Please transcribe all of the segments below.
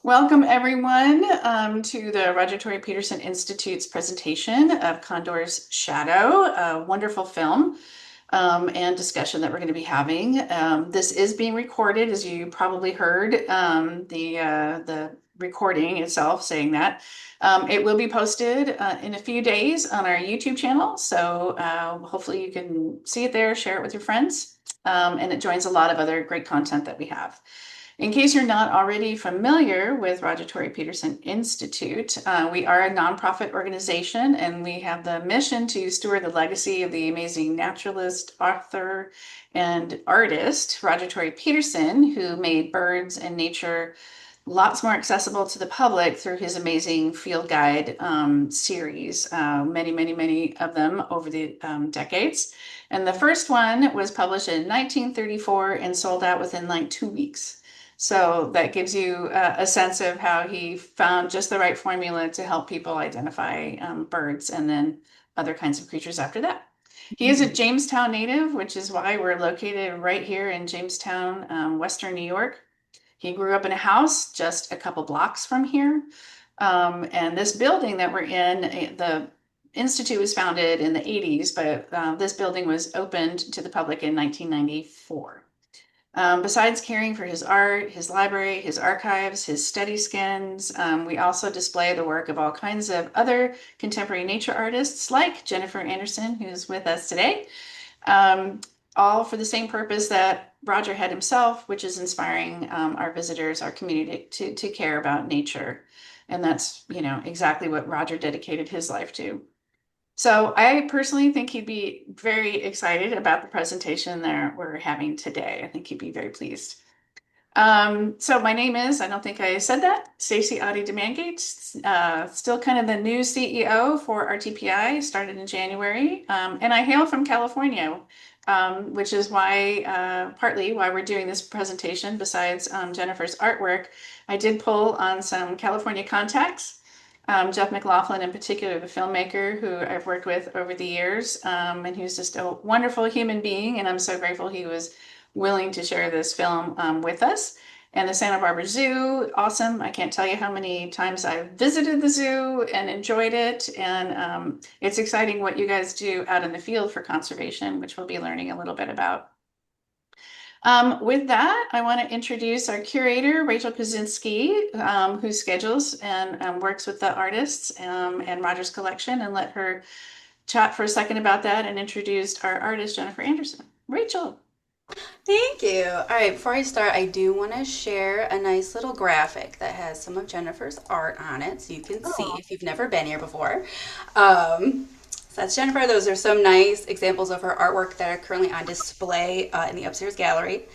Welcome, everyone, to the Roger Tory Peterson Institute's presentation of Condor's Shadow, a wonderful film and discussion that we're going to be having. This is being recorded, as you probably heard the recording itself saying that. It will be posted in a few days on our YouTube channel, so hopefully you can see it there, share it with your friends, and it joins a lot of other great content that we have. In case you're not already familiar with Roger Tory Peterson Institute, we are a nonprofit organization and we have the mission to steward the legacy of the amazing naturalist, author, and artist, Roger Tory Peterson, who made birds and nature lots more accessible to the public through his amazing field guide series, many of them over the decades. And the first one was published in 1934 and sold out within like 2 weeks. So that gives you a sense of how he found just the right formula to help people identify birds and then other kinds of creatures after that. He is a Jamestown native, which is why we're located right here in Jamestown, Western New York. He grew up in a house just a couple blocks from here. And this building that we're in, the Institute was founded in the 80s, but this building was opened to the public in 1994. Besides caring for his art, his library, his archives, his study skins, we also display the work of all kinds of other contemporary nature artists like Jennifer Anderson, who's with us today, all for the same purpose that Roger had himself, which is inspiring our visitors, our community to care about nature. And that's, exactly what Roger dedicated his life to. So I personally think he'd be very excited about the presentation that we're having today. I think he'd be very pleased. So my name is, I don't think I said that, Stacey Audi Demangate, still kind of the new CEO for RTPI, started in January, and I hail from California, which is why, partly why we're doing this presentation. Besides Jennifer's artwork, I did pull on some California contacts. Jeff McLoughlin, in particular, the filmmaker who I've worked with over the years, and who's just a wonderful human being. And I'm so grateful he was willing to share this film with us. And the Santa Barbara Zoo, awesome. I can't tell you how many times I've visited the zoo and enjoyed it. And it's exciting what you guys do out in the field for conservation, which we'll be learning a little bit about. With that, I want to introduce our curator, Rachel Kaczynski, who schedules and works with the artists and Roger's collection, and let her chat for a second about that and introduce our artist, Jennifer Anderson. Rachel. Thank you. All right, before I start, I do want to share a nice little graphic that has some of Jennifer's art on it so you can see Oh. if you've never been here before. So that's Jennifer. Those are some nice examples of her artwork that are currently on display in the upstairs gallery.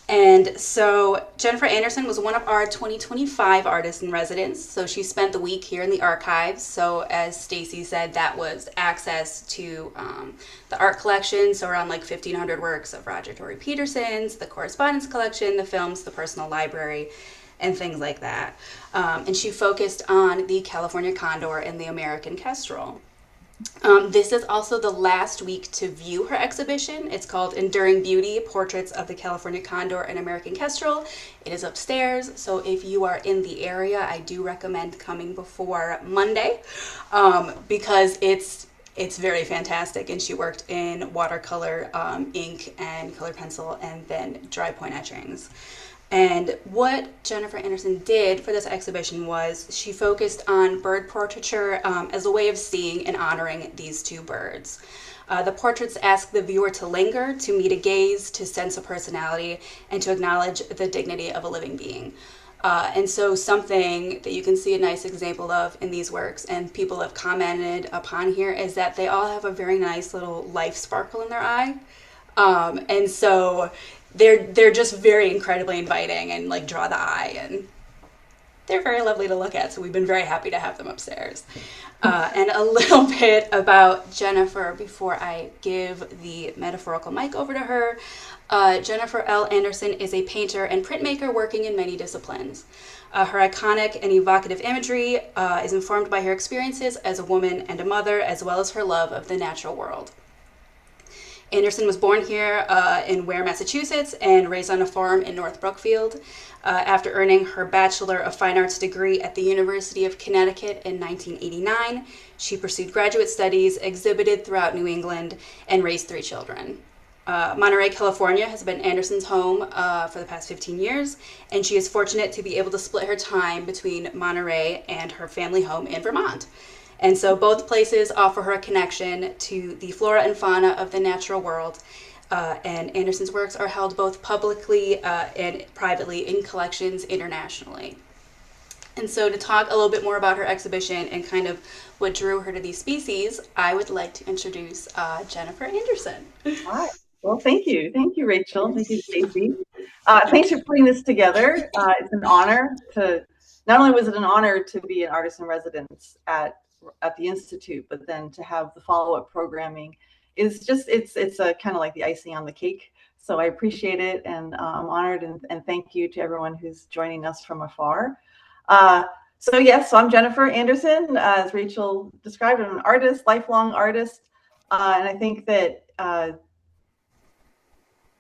And so Jennifer Anderson was one of our 2025 artists in residence. So she spent the week here in the archives. So as Stacy said, that was access to the art collection. So around like 1,500 works of Roger Tory Peterson's, the correspondence collection, the films, the personal library, and things like that. And she focused on the California Condor and the American Kestrel. This is also the last week to view her exhibition. It's called Enduring Beauty, Portraits of the California Condor and American Kestrel. It is upstairs, so if you are in the area, I do recommend coming before Monday because it's very fantastic. And she worked in watercolor, ink, and colored pencil, and then dry point etchings. And what Jennifer Anderson did for this exhibition was she focused on bird portraiture as a way of seeing and honoring these two birds. The portraits ask the viewer to linger, to meet a gaze, to sense a personality, and to acknowledge the dignity of a living being. And so something that you can see a nice example of in these works, and people have commented upon here, is that they all have a very nice little life sparkle in their eye. And so they're just very incredibly inviting and like draw the eye, and they're very lovely to look at. So we've been very happy to have them upstairs. And a little bit about Jennifer before I give the metaphorical mic over to her. Jennifer L. Anderson is a painter and printmaker working in many disciplines. Her iconic and evocative imagery is informed by her experiences as a woman and a mother, as well as her love of the natural world. Anderson was born here in Ware, Massachusetts, and raised on a farm in North Brookfield. After earning her Bachelor of Fine Arts degree at the University of Connecticut in 1989, she pursued graduate studies, exhibited throughout New England, and raised 3 children. Monterey, California has been Anderson's home for the past 15 years, and she is fortunate to be able to split her time between Monterey and her family home in Vermont. And so both places offer her a connection to the flora and fauna of the natural world. And Anderson's works are held both publicly and privately in collections internationally. And so to talk a little bit more about her exhibition and kind of what drew her to these species, I would like to introduce Jennifer Anderson. Hi. Well, thank you. Thank you, Rachel. Thank you, Stacy. Thanks for putting this together. It's an honor to, not only was it an honor to be an artist in residence at the Institute, but then to have the follow-up programming is just, it's a kind of like the icing on the cake. So I appreciate it, and I'm honored, and thank you to everyone who's joining us from afar. So yes, so I'm Jennifer Anderson. As Rachel described, I'm an artist, lifelong artist. And I think that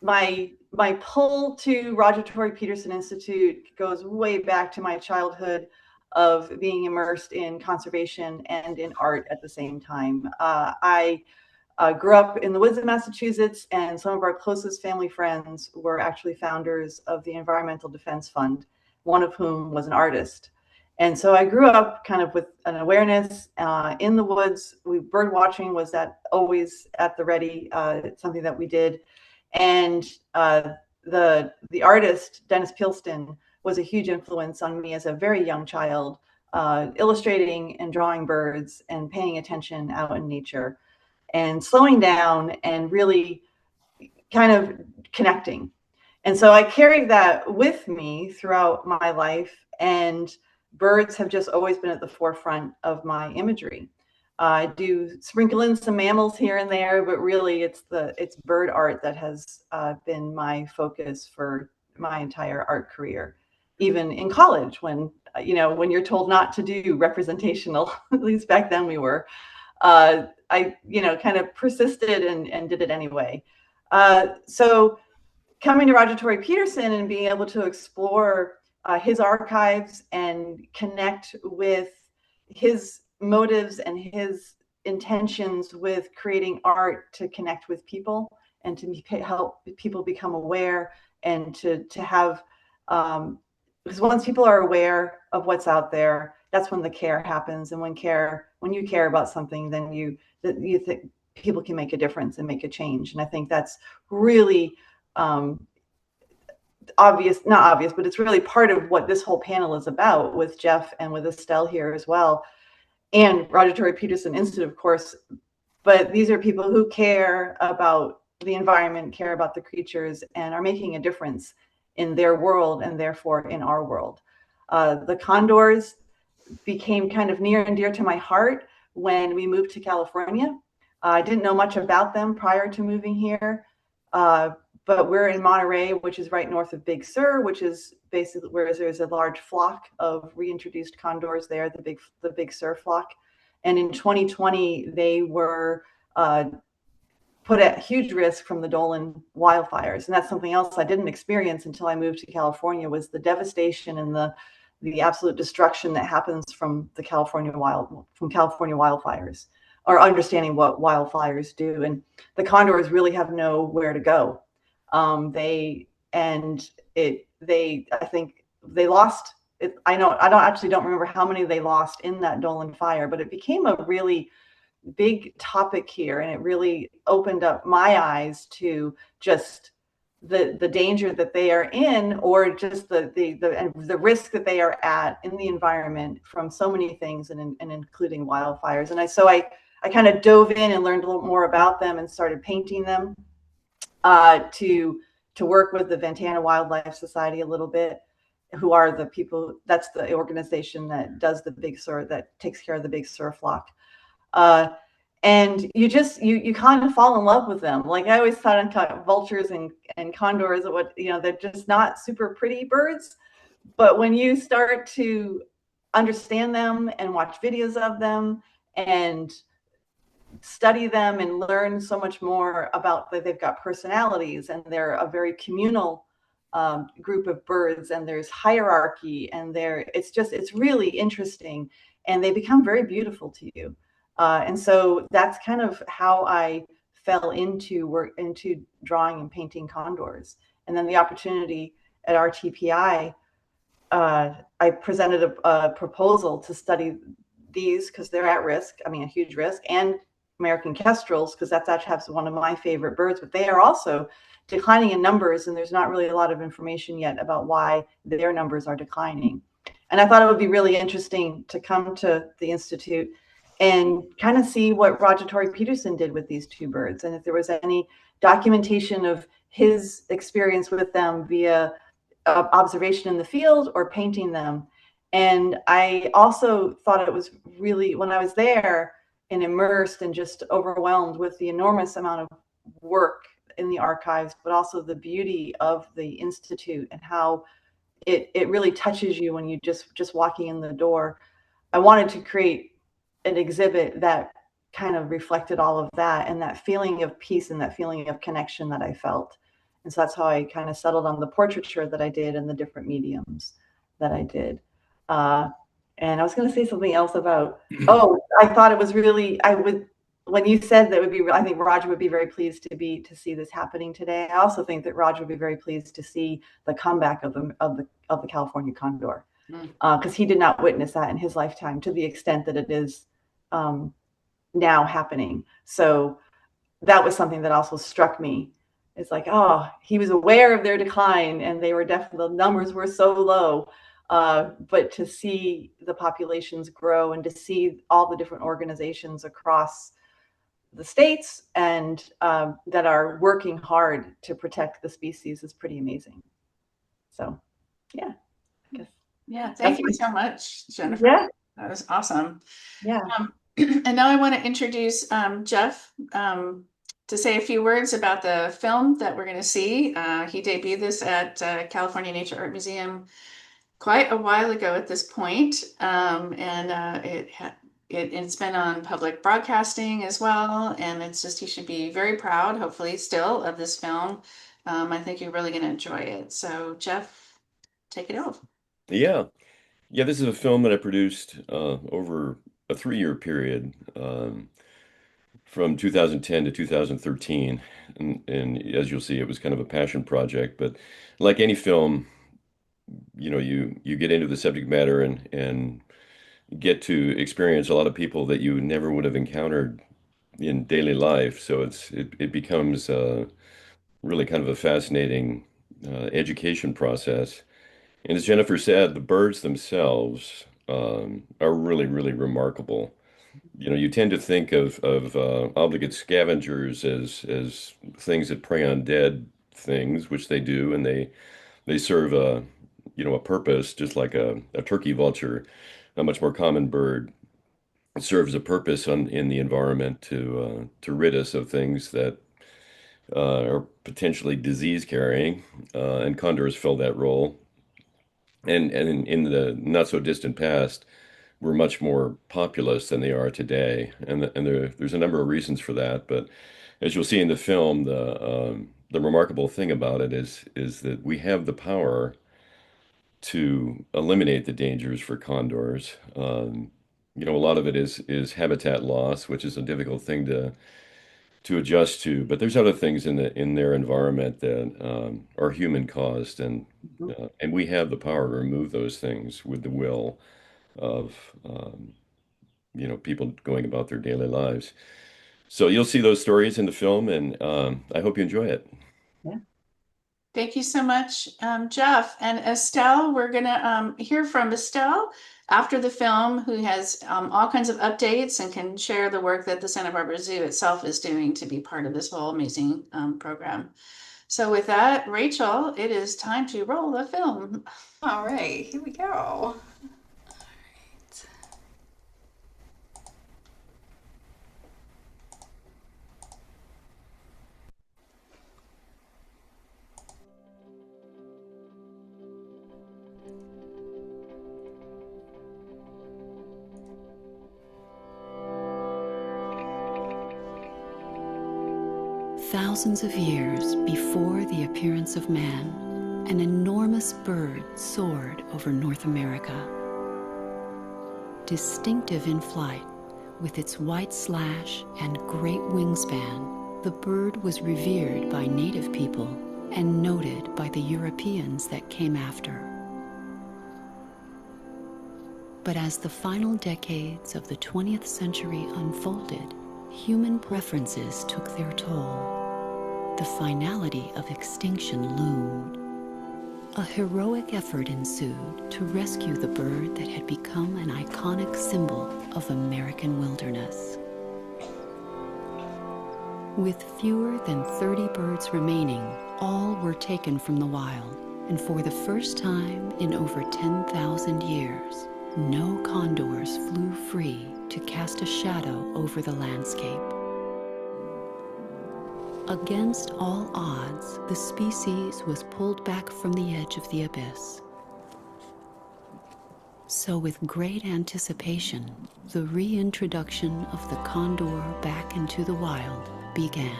my pull to Roger Tory Peterson Institute goes way back to my childhood of being immersed in conservation and in art at the same time. I grew up in the woods of Massachusetts, and some of our closest family friends were actually founders of the Environmental Defense Fund, one of whom was an artist. And so I grew up kind of with an awareness in the woods. Bird watching was always at the ready, something that we did. And the artist, Dennis Pilston, was a huge influence on me as a very young child, illustrating and drawing birds and paying attention out in nature and slowing down and really kind of connecting. And so I carried that with me throughout my life, and birds have just always been at the forefront of my imagery. I do sprinkle in some mammals here and there, but really it's bird art that has been my focus for my entire art career. Even in college, when you're told not to do representational, at least back then we were, I kind of persisted and did it anyway. So coming to Roger Tory Peterson and being able to explore his archives and connect with his motives and his intentions with creating art to connect with people and to help people become aware, and to have, because once people are aware of what's out there, that's when the care happens. And when you care about something, then you think people can make a difference and make a change. And I think that's really not obvious, but it's really part of what this whole panel is about, with Jeff and with Estelle here as well, and Roger Tory Peterson Institute, of course. But these are people who care about the environment, care about the creatures, and are making a difference in their world and therefore in our world. The Condors became kind of near and dear to my heart when we moved to California. I didn't know much about them prior to moving here, but we're in Monterey, which is right north of Big Sur, which is basically where there's a large flock of reintroduced condors there, the Big Sur flock. And in 2020, they were put at huge risk from the Dolan wildfires. And that's something else I didn't experience until I moved to California, was the devastation and the absolute destruction that happens from California wildfires, or understanding what wildfires do. And the condors really have nowhere to go. I think they lost it. I don't remember how many they lost in that Dolan fire, but it became a really big topic here, and it really opened up my eyes to just the danger that they are in, or just the risk that they are at in the environment from so many things, and including wildfires. And so I kind of dove in and learned a little more about them and started painting them, to work with the Ventana Wildlife Society a little bit, who are the people, that's the organization that does the Big Sur, that takes care of the Big Sur flock. And you kind of fall in love with them. Like I always thought vultures and condors, they're just not super pretty birds. But when you start to understand them and watch videos of them and study them and learn so much more about that. They've got personalities, and they're a very communal group of birds, and there's hierarchy, and it's really interesting, and they become very beautiful to you. And so that's kind of how I fell into drawing and painting condors. And then the opportunity at RTPI, I presented a proposal to study these because they're at risk. I mean, a huge risk, and American kestrels, because that's actually one of my favorite birds, but they are also declining in numbers, and there's not really a lot of information yet about why their numbers are declining. And I thought it would be really interesting to come to the Institute and kind of see what Roger Tory Peterson did with these two birds, and if there was any documentation of his experience with them via observation in the field or painting them. And I also thought it was really, when I was there and immersed and just overwhelmed with the enormous amount of work in the archives, but also the beauty of the Institute and how it really touches you when you just walking in the door. I wanted to create an exhibit that kind of reflected all of that, and that feeling of peace and that feeling of connection that I felt. And so that's how I kind of settled on the portraiture that I did and the different mediums that I did. And I was going to say something else about, oh, I thought it was really, when you said that would be, I think Roger would be very pleased to see this happening today. I also think that Roger would be very pleased to see the comeback of the California Condor, because he did not witness that in his lifetime to the extent that it is now happening. So that was something that also struck me. It's like, oh, he was aware of their decline, and they were definitely, the numbers were so low. But to see the populations grow and to see all the different organizations across the states and that are working hard to protect the species is pretty amazing. So, yeah. I guess. Yeah, thank you so much, Jennifer. Yeah. That was awesome. Yeah. And now I want to introduce Jeff to say a few words about the film that we're going to see. He debuted this at California Nature Art Museum quite a while ago at this point. It's been on public broadcasting as well. And it's just, he should be very proud, hopefully, still of this film. I think you're really going to enjoy it. So, Jeff, take it over. Yeah. Yeah, this is a film that I produced over a 3-year period, from 2010 to 2013. And as you'll see, it was kind of a passion project. But like any film, you get into the subject matter and get to experience a lot of people that you never would have encountered in daily life. So it becomes really kind of a fascinating education process. And as Jennifer said, the birds themselves are really, really remarkable. You tend to think of obligate scavengers as things that prey on dead things, which they do, and they serve a purpose, just like a turkey vulture, a much more common bird, serves a purpose in the environment to rid us of things that are potentially disease carrying, and condors fill that role. And in the not so distant past, were much more populous than they are today, and there's a number of reasons for that. But as you'll see in the film, the remarkable thing about it is that we have the power to eliminate the dangers for condors. A lot of it is habitat loss, which is a difficult thing to adjust to. But there's other things in their environment that are human caused, and we have the power to remove those things with the will of people going about their daily lives. So you'll see those stories in the film, and I hope you enjoy it. Yeah. Thank you so much, Jeff. And Estelle, we're going to hear from Estelle after the film, who has all kinds of updates and can share the work that the Santa Barbara Zoo itself is doing to be part of this whole amazing program. So with that, Rachel, it is time to roll the film. All right, here we go. thousands of years before the appearance of man, an enormous bird soared over North America. Distinctive in flight, with its white slash and great wingspan, the bird was revered by native people and noted by the Europeans that came after. But as the final decades of the 20th century unfolded, human preferences took their toll. The finality of extinction loomed. A heroic effort ensued to rescue the bird that had become an iconic symbol of American wilderness. With fewer than 30 birds remaining, all were taken from the wild, and for the first time in over 10,000 years, no condors flew free to cast a shadow over the landscape. Against all odds, the species was pulled back from the edge of the abyss. So with great anticipation, the reintroduction of the condor back into the wild began.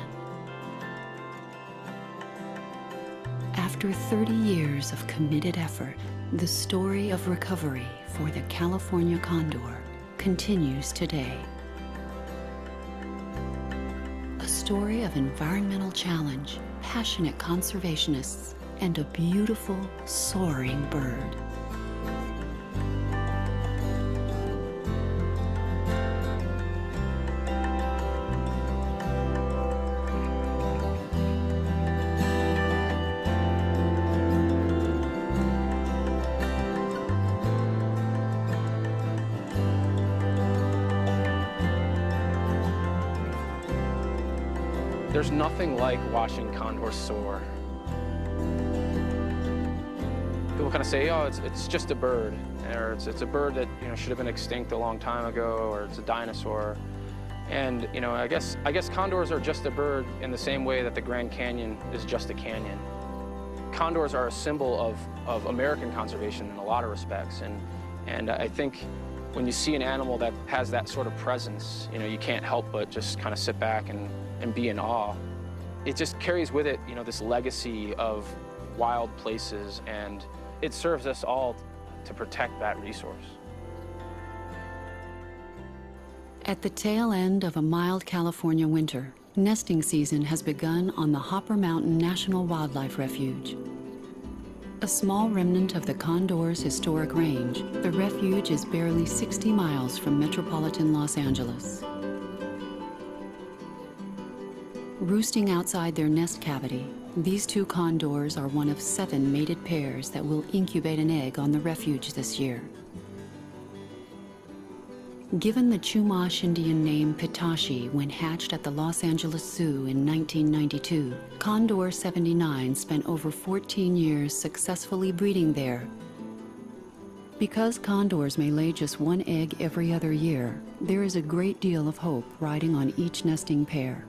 After 30 years of committed effort, the story of recovery for the California condor continues today. A story of environmental challenge, passionate conservationists, and a beautiful, soaring bird. There's nothing like watching condors soar. People kind of say, oh, it's just a bird, or it's a bird that should have been extinct a long time ago, or it's a dinosaur. And I guess condors are just a bird in the same way that the Grand Canyon is just a canyon. Condors are a symbol of American conservation in a lot of respects, and I think when you see an animal that has that sort of presence, you can't help but just kind of sit back and be in awe. It just carries with it, this legacy of wild places, and it serves us all to protect that resource. At the tail end of a mild California winter, nesting season has begun on the Hopper Mountain National Wildlife Refuge. A small remnant of the Condor's historic range, the refuge is barely 60 miles from metropolitan Los Angeles. Roosting outside their nest cavity, these two condors are one of 7 mated pairs that will incubate an egg on the refuge this year. Given the Chumash Indian name Pitashi when hatched at the Los Angeles Zoo in 1992, Condor 79 spent over 14 years successfully breeding there. Because condors may lay just one egg every other year, there is a great deal of hope riding on each nesting pair.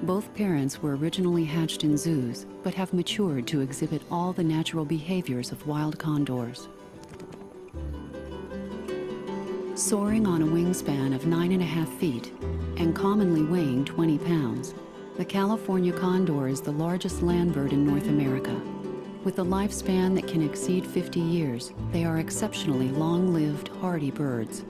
Both parents were originally hatched in zoos, but have matured to exhibit all the natural behaviors of wild condors. Soaring on a wingspan of 9.5 feet and commonly weighing 20 pounds, the California condor is the largest land bird in North America. With a lifespan that can exceed 50 years, they are exceptionally long-lived, hardy birds.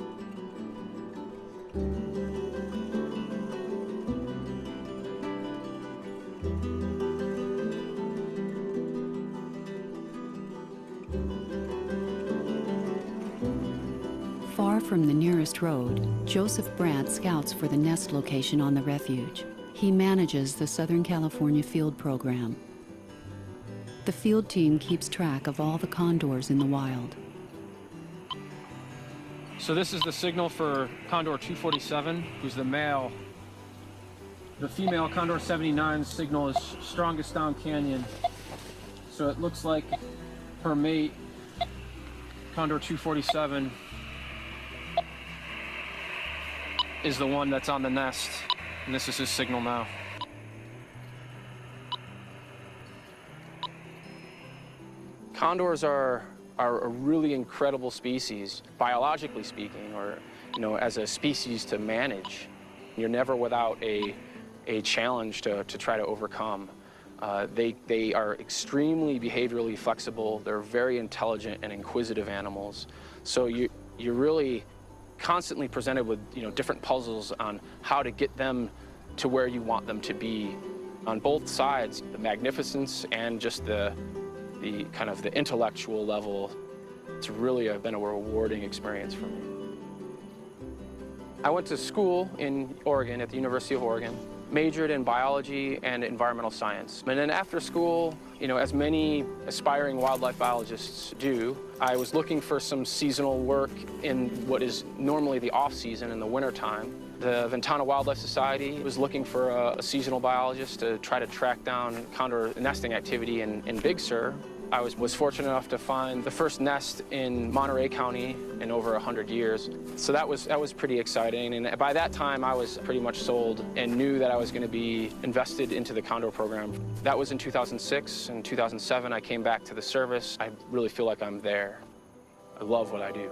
Far from the nearest road, Joseph Brandt scouts for the nest location on the refuge. He manages the Southern California Field Program. The field team keeps track of all the condors in the wild. So this is the signal for Condor 247, who's the male. The female Condor 79's signal is strongest down canyon. So it looks like her mate, Condor 247, is the one that's on the nest, and this is his signal now. Condors are a really incredible species, biologically speaking, or as a species to manage. You're never without a a challenge to try to overcome. They are extremely behaviorally flexible. They're very intelligent and inquisitive animals. So you're really constantly presented with different puzzles on how to get them to where you want them to be. On both sides, the magnificence and just the kind of the intellectual level, it's really been a rewarding experience for me. I went to school in Oregon, at the University of Oregon, majored in biology and environmental science. And then after school, as many aspiring wildlife biologists do, I was looking for some seasonal work in what is normally the off-season in the wintertime. The Ventana Wildlife Society was looking for a seasonal biologist to try to track down condor nesting activity in Big Sur. I was fortunate enough to find the first nest in Monterey County in over 100 years. So that was pretty exciting. And by that time, I was pretty much sold and knew that I was going to be invested into the Condor program. That was in 2006. In 2007, I came back to the service. I really feel like I'm there. I love what I do.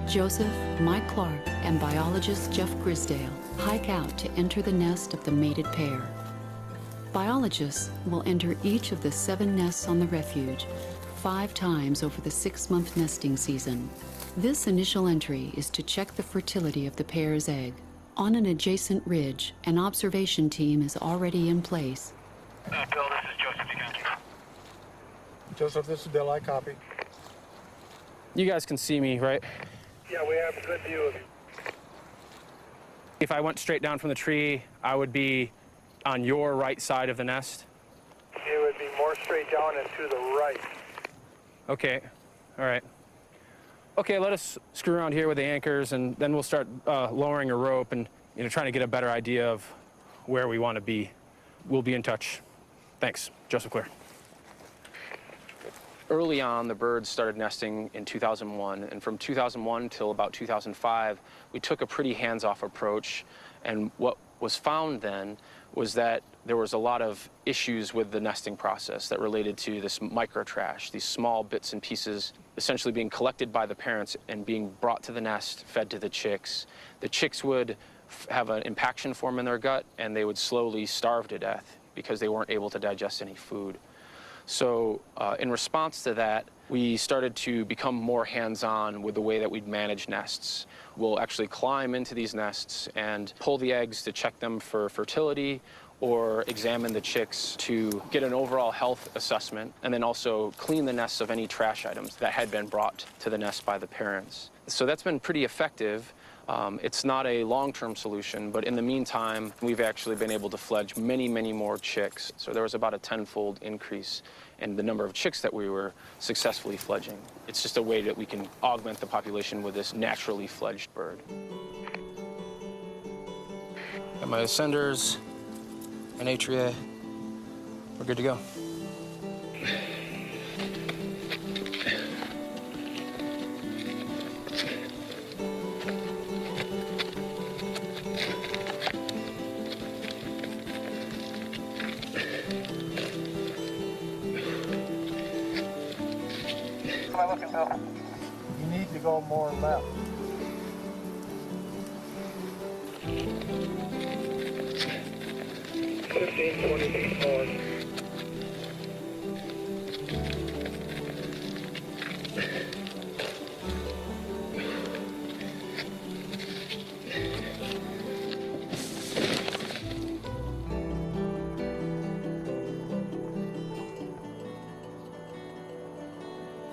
Joseph, Mike Clark, and biologist Jeff Grisdale hike out to enter the nest of the mated pair. Biologists will enter each of the 7 nests on the refuge 5 times over the 6-month nesting season. This initial entry is to check the fertility of the pair's egg. On an adjacent ridge, an observation team is already in place. Bill, this is Joseph again. Joseph, this is Bill. I copy. You guys can see me, right? Yeah, we have a good view of you. If I went straight down from the tree, I would be on your right side of the nest? It would be more straight down and to the right. Okay, all right. Okay, let us screw around here with the anchors, and then we'll start lowering a rope and trying to get a better idea of where we want to be. We'll be in touch. Thanks, Joseph Clear. Early on, the birds started nesting in 2001, and from 2001 till about 2005, we took a pretty hands-off approach, and what was found then was that there was a lot of issues with the nesting process that related to this microtrash, these small bits and pieces essentially being collected by the parents and being brought to the nest, fed to the chicks. The chicks would have an impaction form in their gut, and they would slowly starve to death because they weren't able to digest any food. So in response to that, we started to become more hands-on with the way that we'd manage nests. We'll actually climb into these nests and pull the eggs to check them for fertility or examine the chicks to get an overall health assessment, and then also clean the nests of any trash items that had been brought to the nest by the parents. So that's been pretty effective. It's not a long-term solution, but in the meantime, we've actually been able to fledge many, many more chicks. So there was about a 10-fold increase in the number of chicks that we were successfully fledging. It's just a way that we can augment the population with this naturally fledged bird. Got my ascenders, an atria. We're good to go. Am I looking, Bill? You need to go more left. 15, 20 feet forward.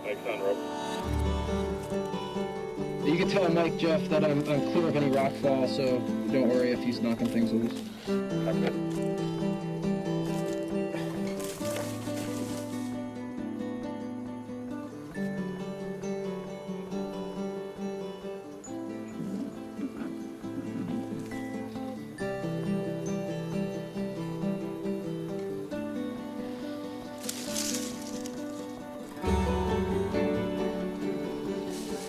Mike's on rope. You can tell Mike, Jeff, that I'm clear of any rock fall, so don't worry if he's knocking things loose. I'm good.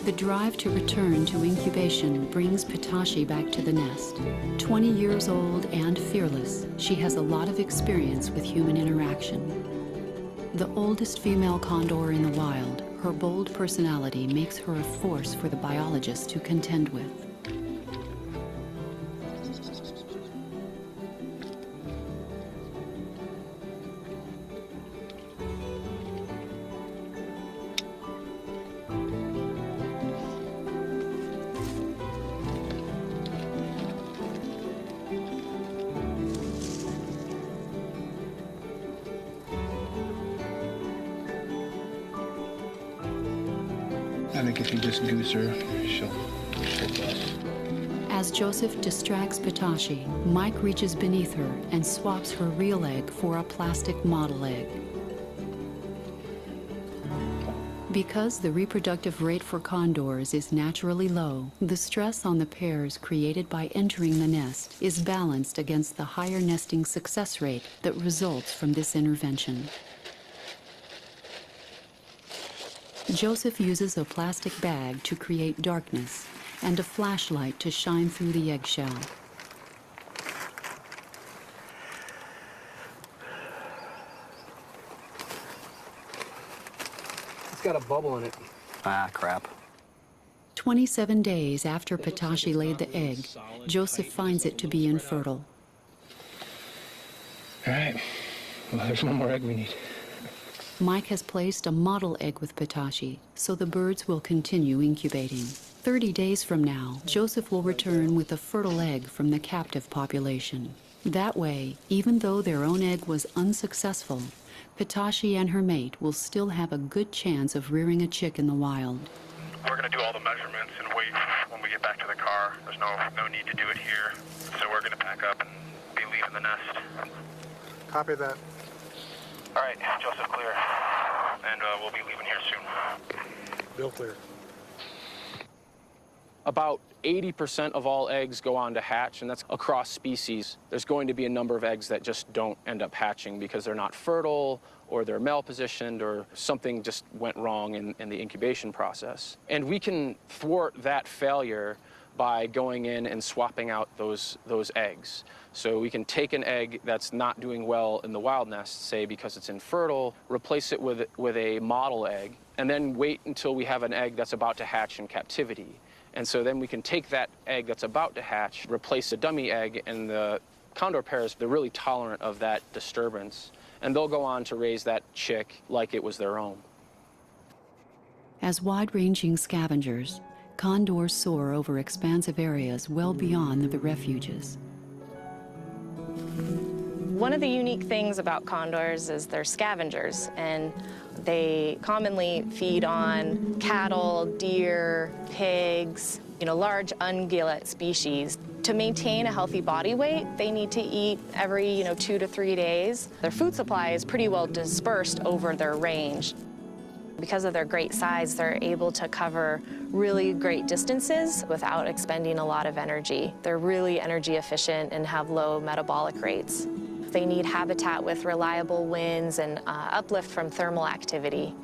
The drive to return to incubation brings Pitashi back to the nest. 20 years old and fearless, she has a lot of experience with human interaction. The oldest female condor in the wild, her bold personality makes her a force for the biologists to contend with. I think if you just goose her, she'll bust. As Joseph distracts Pitashi, Mike reaches beneath her and swaps her real egg for a plastic model egg. Because the reproductive rate for condors is naturally low, the stress on the pairs created by entering the nest is balanced against the higher nesting success rate that results from this intervention. Joseph uses a plastic bag to create darkness and a flashlight to shine through the eggshell. It's got a bubble in it. Ah, crap. 27 days after Pitashi laid the egg, Joseph finds it to be infertile. All right. Well, there's one more egg we need. Mike has placed a model egg with Pitashi, so the birds will continue incubating. 30 days from now, Joseph will return with a fertile egg from the captive population. That way, even though their own egg was unsuccessful, Pitashi and her mate will still have a good chance of rearing a chick in the wild. We're going to do all the measurements and wait when we get back to the car. There's no need to do it here. So we're going to pack up and be leaving the nest. Copy that. All right, Joseph clear. And we'll be leaving here soon. Bill clear. About 80% of all eggs go on to hatch, and that's across species. There's going to be a number of eggs that just don't end up hatching because they're not fertile, or they're male-positioned, or something just went wrong in the incubation process. And we can thwart that failure by going in and swapping out those eggs. So we can take an egg that's not doing well in the wild nest, say because it's infertile, replace it with a model egg, and then wait until we have an egg that's about to hatch in captivity. And so then we can take that egg that's about to hatch, replace a dummy egg, and the condor pairs, they're really tolerant of that disturbance. And they'll go on to raise that chick like it was their own. As wide-ranging scavengers, condors soar over expansive areas well beyond the refuges. One of the unique things about condors is they're scavengers, and they commonly feed on cattle, deer, pigs, large ungulate species. To maintain a healthy body weight, they need to eat every 2 to 3 days. Their food supply is pretty well dispersed over their range. Because of their great size, they're able to cover really great distances without expending a lot of energy. They're really energy efficient and have low metabolic rates. They need habitat with reliable winds and uplift from thermal activity.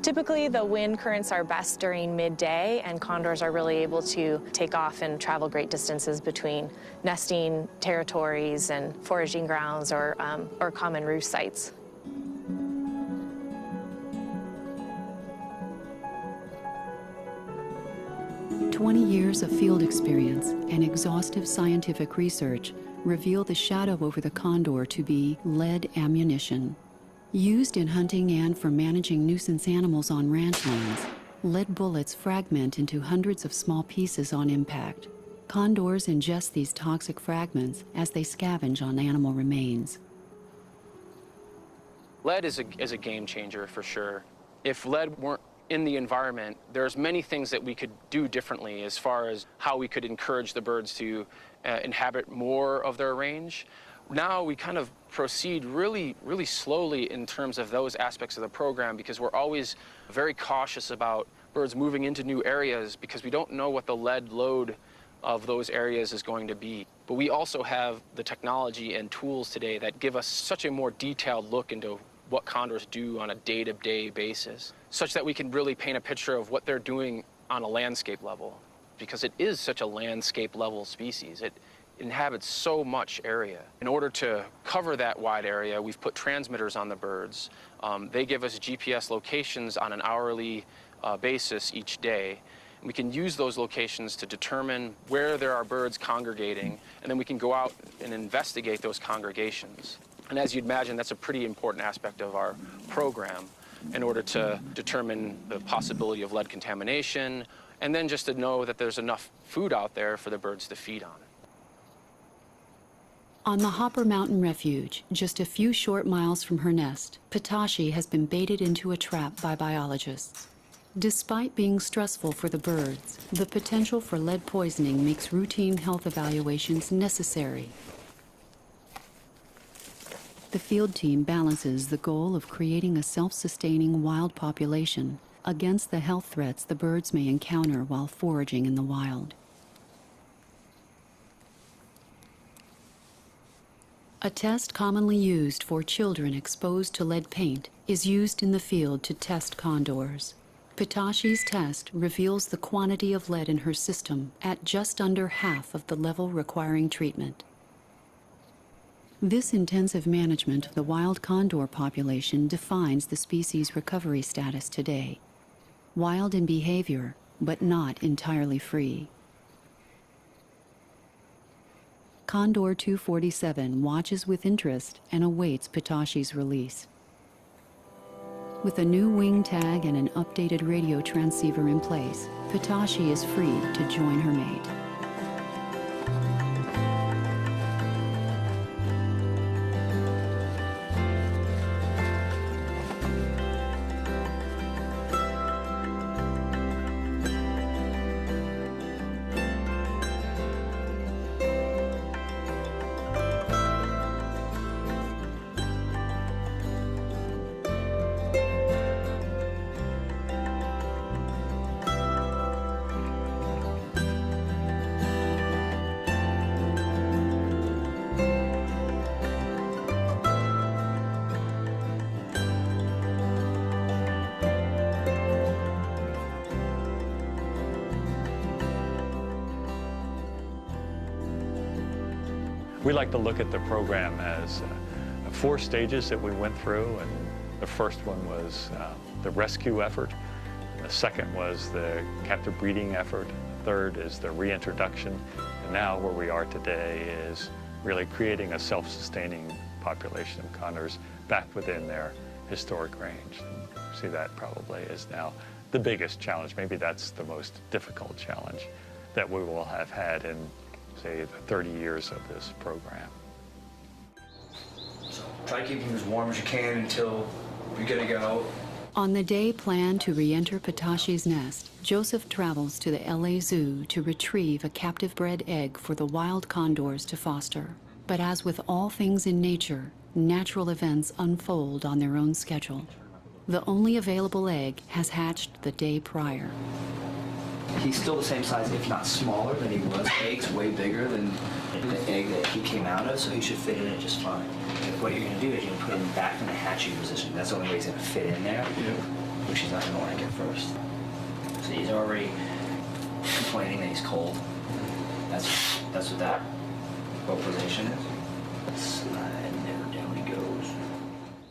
Typically, the wind currents are best during midday, and condors are really able to take off and travel great distances between nesting territories and foraging grounds or common roost sites. "20 years of field experience and exhaustive scientific research reveal the shadow over the condor to be lead ammunition. Used in hunting and for managing nuisance animals on ranch lands, lead bullets fragment into hundreds of small pieces on impact. Condors ingest these toxic fragments as they scavenge on animal remains. Lead is a game changer for sure. If lead weren't in the environment, there's many things that we could do differently as far as how we could encourage the birds to inhabit more of their range. Now we kind of proceed really slowly in terms of those aspects of the program, because we're always very cautious about birds moving into new areas because we don't know what the lead load of those areas is going to be. But we also have the technology and tools today that give us such a more detailed look into what condors do on a day-to-day basis, such that we can really paint a picture of what they're doing on a landscape level, because it is such a landscape level species. It inhabits so much area. In order to cover that wide area, we've put transmitters on the birds. They give us GPS locations on an hourly basis each day. We can use those locations to determine where there are birds congregating, and then we can go out and investigate those congregations. And as you'd imagine, that's a pretty important aspect of our program in order to determine the possibility of lead contamination, and then just to know that there's enough food out there for the birds to feed on. On the Hopper Mountain Refuge, just a few short miles from her nest, Pitashi has been baited into a trap by biologists. Despite being stressful for the birds, the potential for lead poisoning makes routine health evaluations necessary. The field team balances the goal of creating a self-sustaining wild population against the health threats the birds may encounter while foraging in the wild. A test commonly used for children exposed to lead paint is used in the field to test condors. Pitashi's test reveals the quantity of lead in her system at just under half of the level requiring treatment. This intensive management of the wild condor population defines the species' recovery status today. Wild in behavior, but not entirely free. Condor 247 watches with interest and awaits Pitashi's release. With a new wing tag and an updated radio transceiver in place, Pitashi is free to join her mate. We like to look at the program as 4 stages that we went through, and the first one was the rescue effort. The second was the captive breeding effort. The third is the reintroduction. And now where we are today is really creating a self-sustaining population of condors back within their historic range. And see, that probably is now the biggest challenge. Maybe that's the most difficult challenge that we will have had in, say, the 30 years of this program. So try to keep them as warm as you can until you're good to go. On the day planned to re-enter Pitashi's nest, Joseph travels to the LA Zoo to retrieve a captive-bred egg for the wild condors to foster. But as with all things in nature, natural events unfold on their own schedule. The only available egg has hatched the day prior. He's still the same size, if not smaller than he was. The egg's way bigger than the egg that he came out of, so he should fit in it just fine. What you're going to do is you're going to put him back in the hatching position. That's the only way he's going to fit in there, which he's not going to like at first. So he's already complaining that he's cold. That's what that position is. Slide, and there down he goes.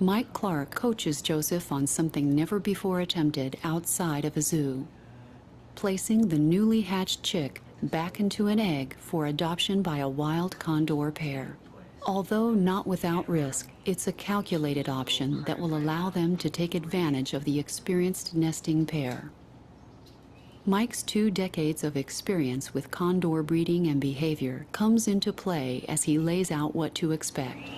Mike Clark coaches Joseph on something never before attempted outside of a zoo: placing the newly hatched chick back into an egg for adoption by a wild condor pair. Although not without risk, it's a calculated option that will allow them to take advantage of the experienced nesting pair. Mike's 2 decades of experience with condor breeding and behavior comes into play as he lays out what to expect.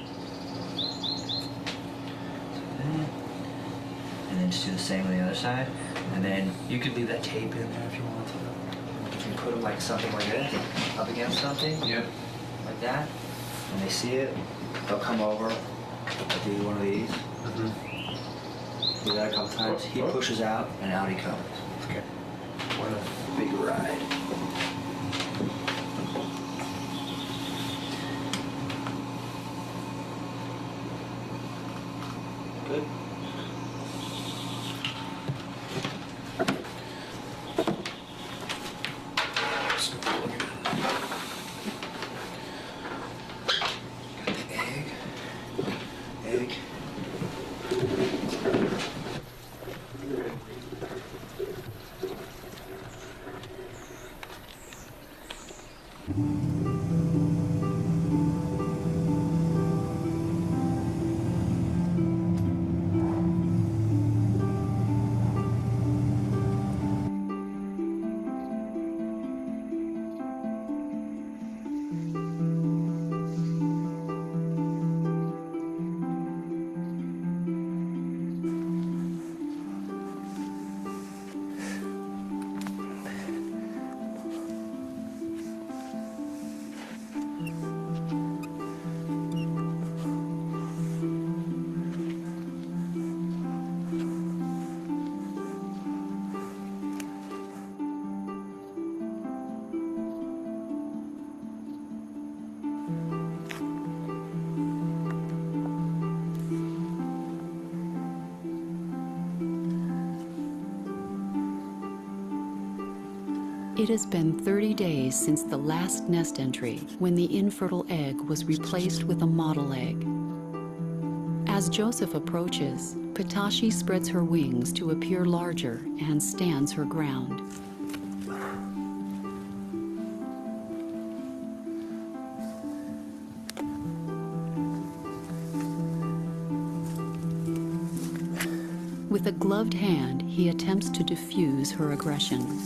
And then just do the same on the other side. And then you could leave that tape in there if you want to. If you put them like something like this, up against something, like that, and they see it, they'll come over, they'll do one of these. Do that a couple times. He pushes out, and out he comes. Okay. What a big ride. Good. It has been 30 days since the last nest entry, when the infertile egg was replaced with a model egg. As Joseph approaches, Pitashi spreads her wings to appear larger and stands her ground. With a gloved hand, he attempts to diffuse her aggression.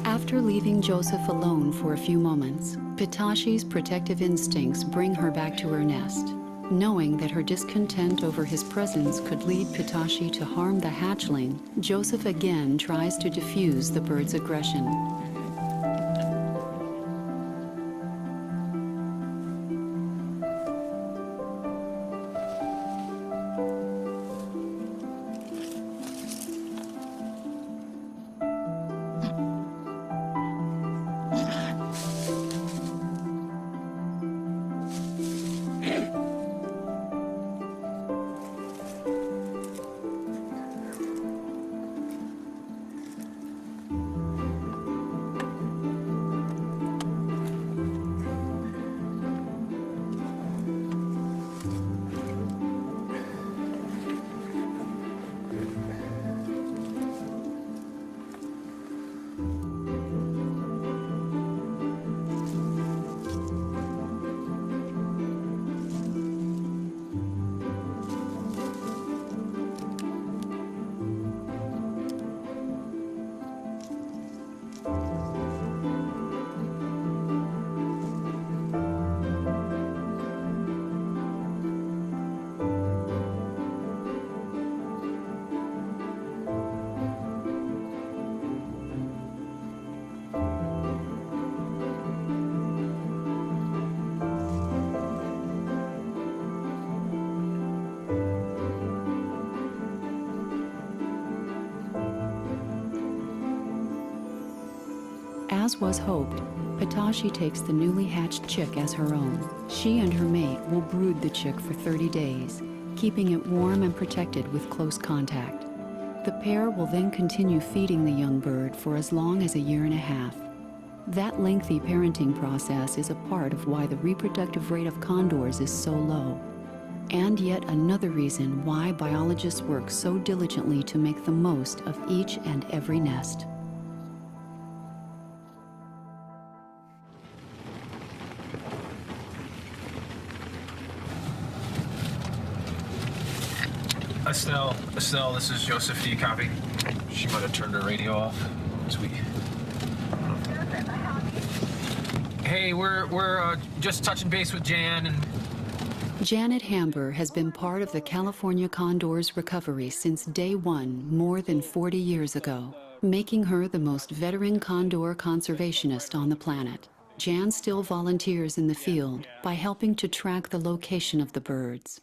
After leaving Joseph alone for a few moments, Pitashi's protective instincts bring her back to her nest. Knowing that her discontent over his presence could lead Pitashi to harm the hatchling, Joseph again tries to diffuse the bird's aggression. As was hoped, Pitashi takes the newly hatched chick as her own. She and her mate will brood the chick for 30 days, keeping it warm and protected with close contact. The pair will then continue feeding the young bird for as long as a year and a half. That lengthy parenting process is a part of why the reproductive rate of condors is so low, and yet another reason why biologists work so diligently to make the most of each and every nest. Estelle, this is Joseph. Do you copy? She might have turned her radio off. Sweet. Hey, we're just touching base with Jan, and Janet Hamber has been part of the California Condors recovery since day one more than 40 years ago, making her the most veteran condor conservationist on the planet. Jan still volunteers in the field by helping to track the location of the birds.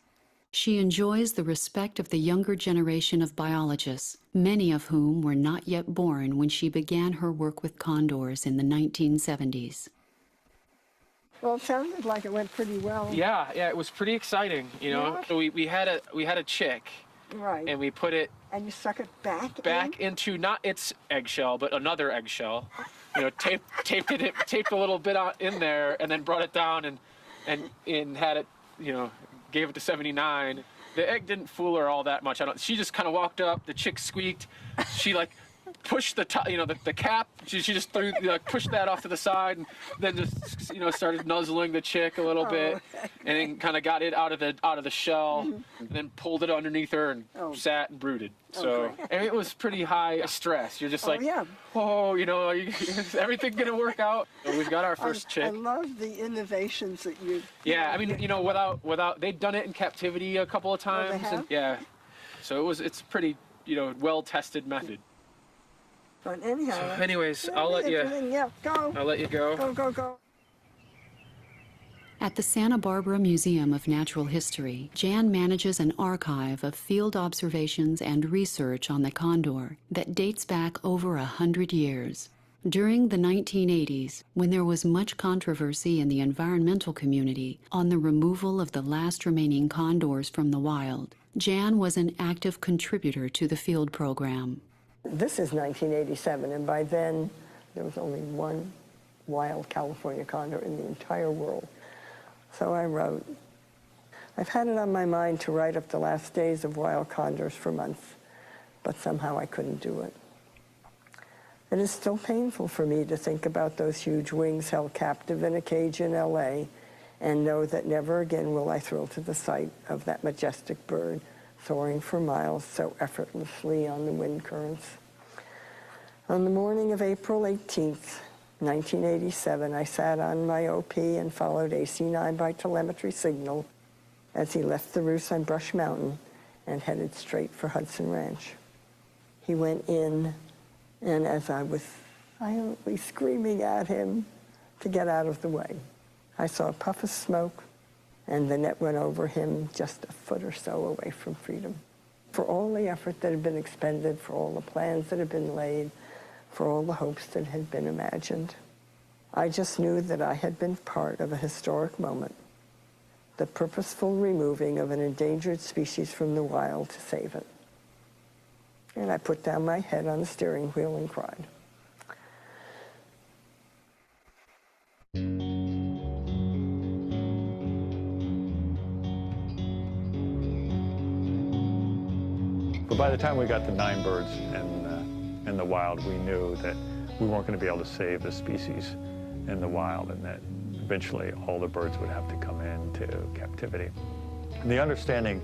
She enjoys the respect of the younger generation of biologists, many of whom were not yet born when she began her work with condors in the 1970s. Well, it sounded like it went pretty well. Yeah, it was pretty exciting, you know. Yeah. So we had a chick, Right. and we put it And you stuck it back into not its eggshell, but another eggshell. You know, taped a little bit in there, and then brought it down and had it, you know, gave it to 79. The egg didn't fool her all that much. She just kind of walked up. The chick squeaked. She like pushed the top, you know, the cap. She just threw, like, pushed that off to the side, and then just, you know, started nuzzling the chick a little bit, and then kind of got it out of the shell, and then pulled it underneath her and sat and brooded. So and it was pretty high stress. You're just like, oh, you know, is everything gonna work out? So we've got our first chick. I love the innovations that you. Yeah, I mean, you know, without they'd done it in captivity a couple of times. they have? And, yeah, so it's pretty, you know, well-tested method. But anyhow. So anyways, I'll let you. Yeah, go. I'll let you go. Go. At the Santa Barbara Museum of Natural History, Jan manages an archive of field observations and research on the condor that dates back over 100 years. During the 1980s, when there was much controversy in the environmental community on the removal of the last remaining condors from the wild, Jan was an active contributor to the field program. This is 1987, and by then there was only one wild California condor in the entire world. So I wrote. I've had it on my mind to write up the last days of wild condors for months, but somehow I couldn't do it. It is still painful for me to think about those huge wings held captive in a cage in LA and know that never again will I thrill to the sight of that majestic bird soaring for miles so effortlessly on the wind currents. On the morning of April 18th, 1987, I sat on my OP and followed AC-9 by telemetry signal as he left the roost on Brush Mountain and headed straight for Hudson Ranch. He went in, and as I was violently screaming at him to get out of the way, I saw a puff of smoke, and the net went over him just a foot or so away from freedom. For all the effort that had been expended, for all the plans that had been laid, for all the hopes that had been imagined, I just knew that I had been part of a historic moment, the purposeful removing of an endangered species from the wild to save it. And I put down my head on the steering wheel and cried. But by the time we got to 9 birds in the wild, we knew that we weren't going to be able to save the species in the wild, and that eventually all the birds would have to come into captivity. And the understanding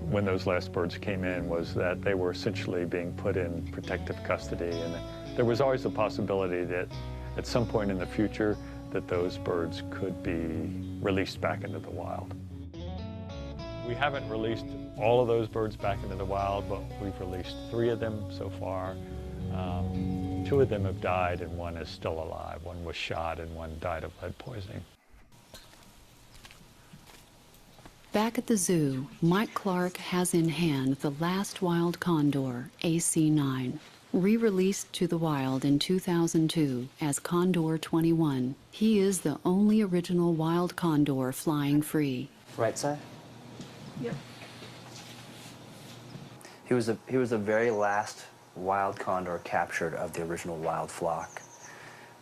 when those last birds came in was that they were essentially being put in protective custody, and there was always the possibility that at some point in the future that those birds could be released back into the wild. We haven't released all of those birds back into the wild, but we've released 3 of them so far. 2 of them have died and 1 is still alive. 1 was shot and 1 died of lead poisoning. Back at the zoo, Mike Clark has in hand the last wild condor, AC-9. Re-released to the wild in 2002 as Condor 21, he is the only original wild condor flying free. Right side? Yep. He was the very last wild condor captured of the original wild flock.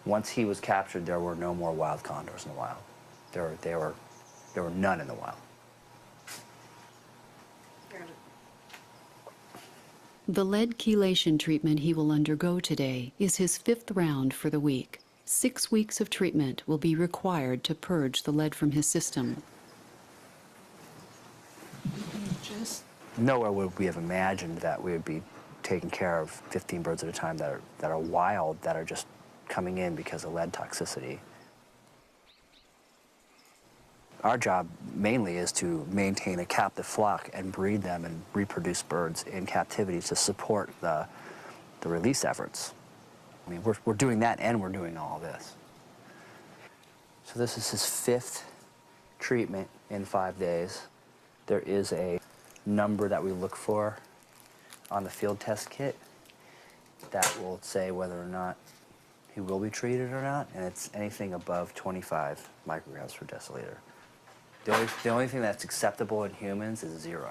Once he was captured, there were no more wild condors in the wild. There were none in the wild. The lead chelation treatment he will undergo today is his 5th round for the week. 6 weeks of treatment will be required to purge the lead from his system. Nowhere would we have imagined that we would be taking care of 15 birds at a time that are wild, that are just coming in because of lead toxicity. Our job mainly is to maintain a captive flock and breed them and reproduce birds in captivity to support the release efforts. I mean, we're doing that and we're doing all this. So this is his 5th treatment in 5 days. There is a number that we look for on the field test kit that will say whether or not he will be treated or not, and it's anything above 25 micrograms per deciliter. The only thing that's acceptable in humans is 0.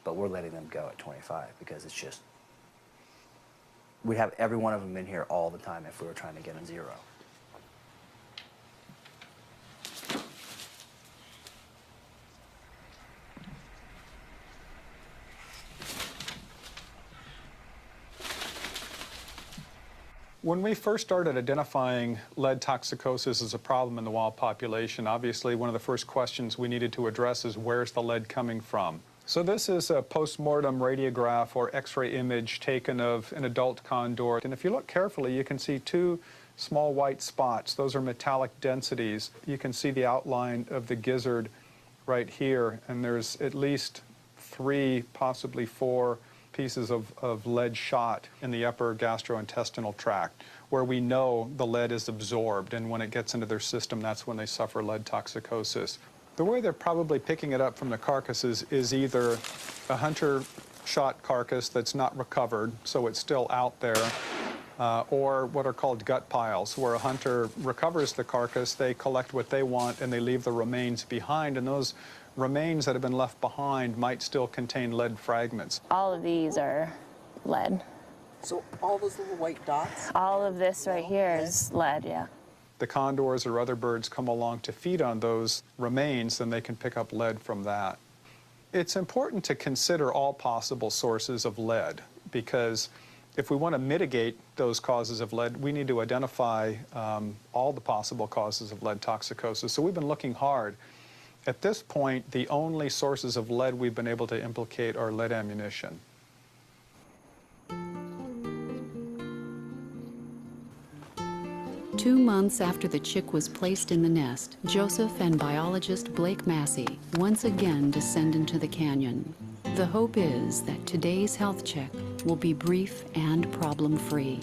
But we're letting them go at 25 because it's just, we'd have every one of them in here all the time if we were trying to get them 0. When we first started identifying lead toxicosis as a problem in the wild population, obviously one of the first questions we needed to address is where's the lead coming from? So this is a post-mortem radiograph or X-ray image taken of an adult condor. And if you look carefully, you can see 2 small white spots. Those are metallic densities. You can see the outline of the gizzard right here, and there's at least 3, possibly 4 pieces of lead shot in the upper gastrointestinal tract where we know the lead is absorbed, and when it gets into their system, that's when they suffer lead toxicosis. The way they're probably picking it up from the carcasses is either a hunter shot carcass that's not recovered, so it's still out there, or what are called gut piles, where a hunter recovers the carcass, they collect what they want, and they leave the remains behind, and those remains that have been left behind might still contain lead fragments. All of these are lead. So all those little white dots? All of this right here is lead, yeah. The condors or other birds come along to feed on those remains, then they can pick up lead from that. It's important to consider all possible sources of lead, because if we want to mitigate those causes of lead, we need to identify all the possible causes of lead toxicosis. So we've been looking hard. At this point, the only sources of lead we've been able to implicate are lead ammunition. Two months after the chick was placed in the nest, Joseph and biologist Blake Massey once again descend into the canyon. The hope is that today's health check will be brief and problem-free.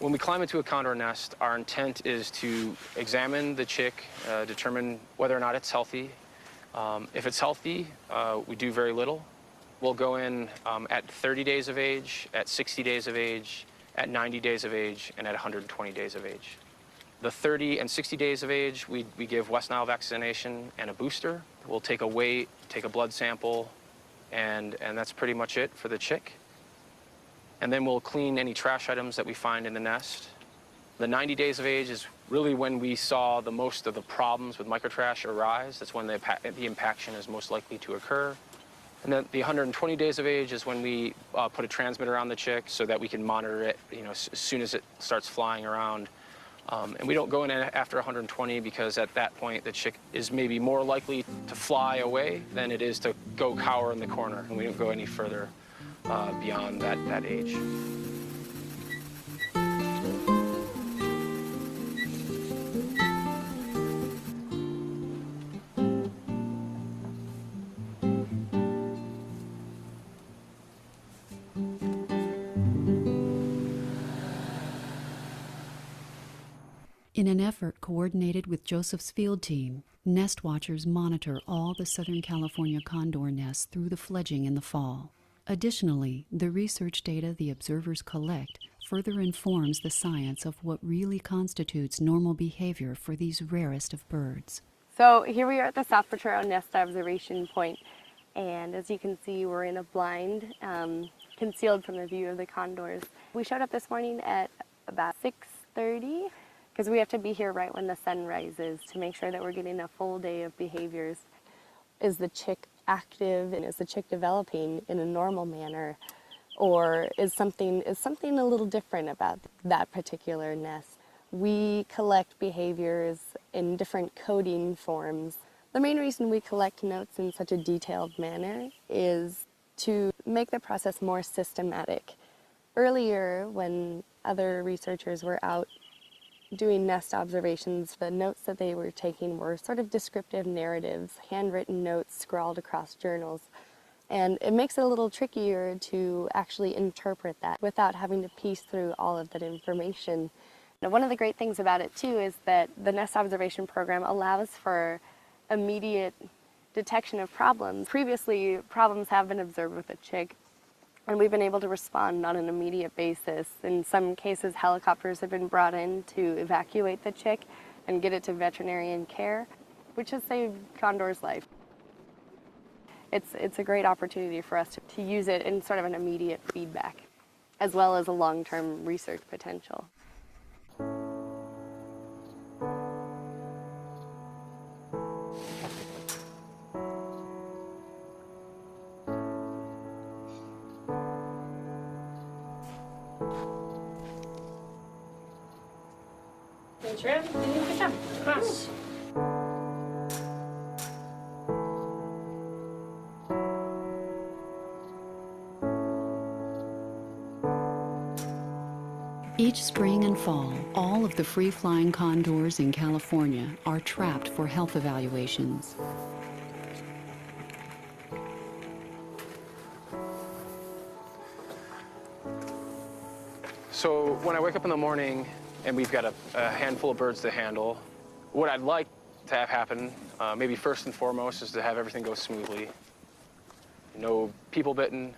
When we climb into a condor nest, our intent is to examine the chick, determine whether or not it's healthy. If it's healthy, we do very little. We'll go in at 30 days of age, at 60 days of age, at 90 days of age, and at 120 days of age. The 30 and 60 days of age, we give West Nile vaccination and a booster. We'll take a weight, take a blood sample, and that's pretty much it for the chick. And then we'll clean any trash items that we find in the nest. The 90 days of age is really when we saw the most of the problems with microtrash arise. That's when the impaction is most likely to occur. And then the 120 days of age is when we put a transmitter on the chick so that we can monitor it, as soon as it starts flying around. And we don't go in after 120 because at that point the chick is maybe more likely to fly away than it is to go cower in the corner. And we don't go any further beyond that age. In an effort coordinated with Joseph's field team, nest watchers monitor all the Southern California condor nests through the fledging in the fall. Additionally, the research data the observers collect further informs the science of what really constitutes normal behavior for these rarest of birds. So here we are at the South Potrero Nest Observation Point, and as you can see, we're in a blind, concealed from the view of the condors. We showed up this morning at about 6:30 because we have to be here right when the sun rises to make sure that we're getting a full day of behaviors. Is the chick active, and is the chick developing in a normal manner, or is something a little different about that particular nest? We collect behaviors in different coding forms. The main reason we collect notes in such a detailed manner is to make the process more systematic. Earlier, when other researchers were out doing nest observations, the notes that they were taking were sort of descriptive narratives, handwritten notes scrawled across journals. And it makes it a little trickier to actually interpret that without having to piece through all of that information. Now, one of the great things about it too is that the nest observation program allows for immediate detection of problems. Previously, problems have been observed with a chick, and we've been able to respond on an immediate basis. In some cases, helicopters have been brought in to evacuate the chick and get it to veterinarian care, which has saved Condor's life. It's a great opportunity for us to use it in sort of an immediate feedback, as well as a long-term research potential. Thanks, Rev. Good job. Yes. Each spring and fall, all of the free-flying condors in California are trapped for health evaluations. So when I wake up in the morning and we've got a handful of birds to handle, what I'd like to have happen, maybe first and foremost, is to have everything go smoothly. No people bitten,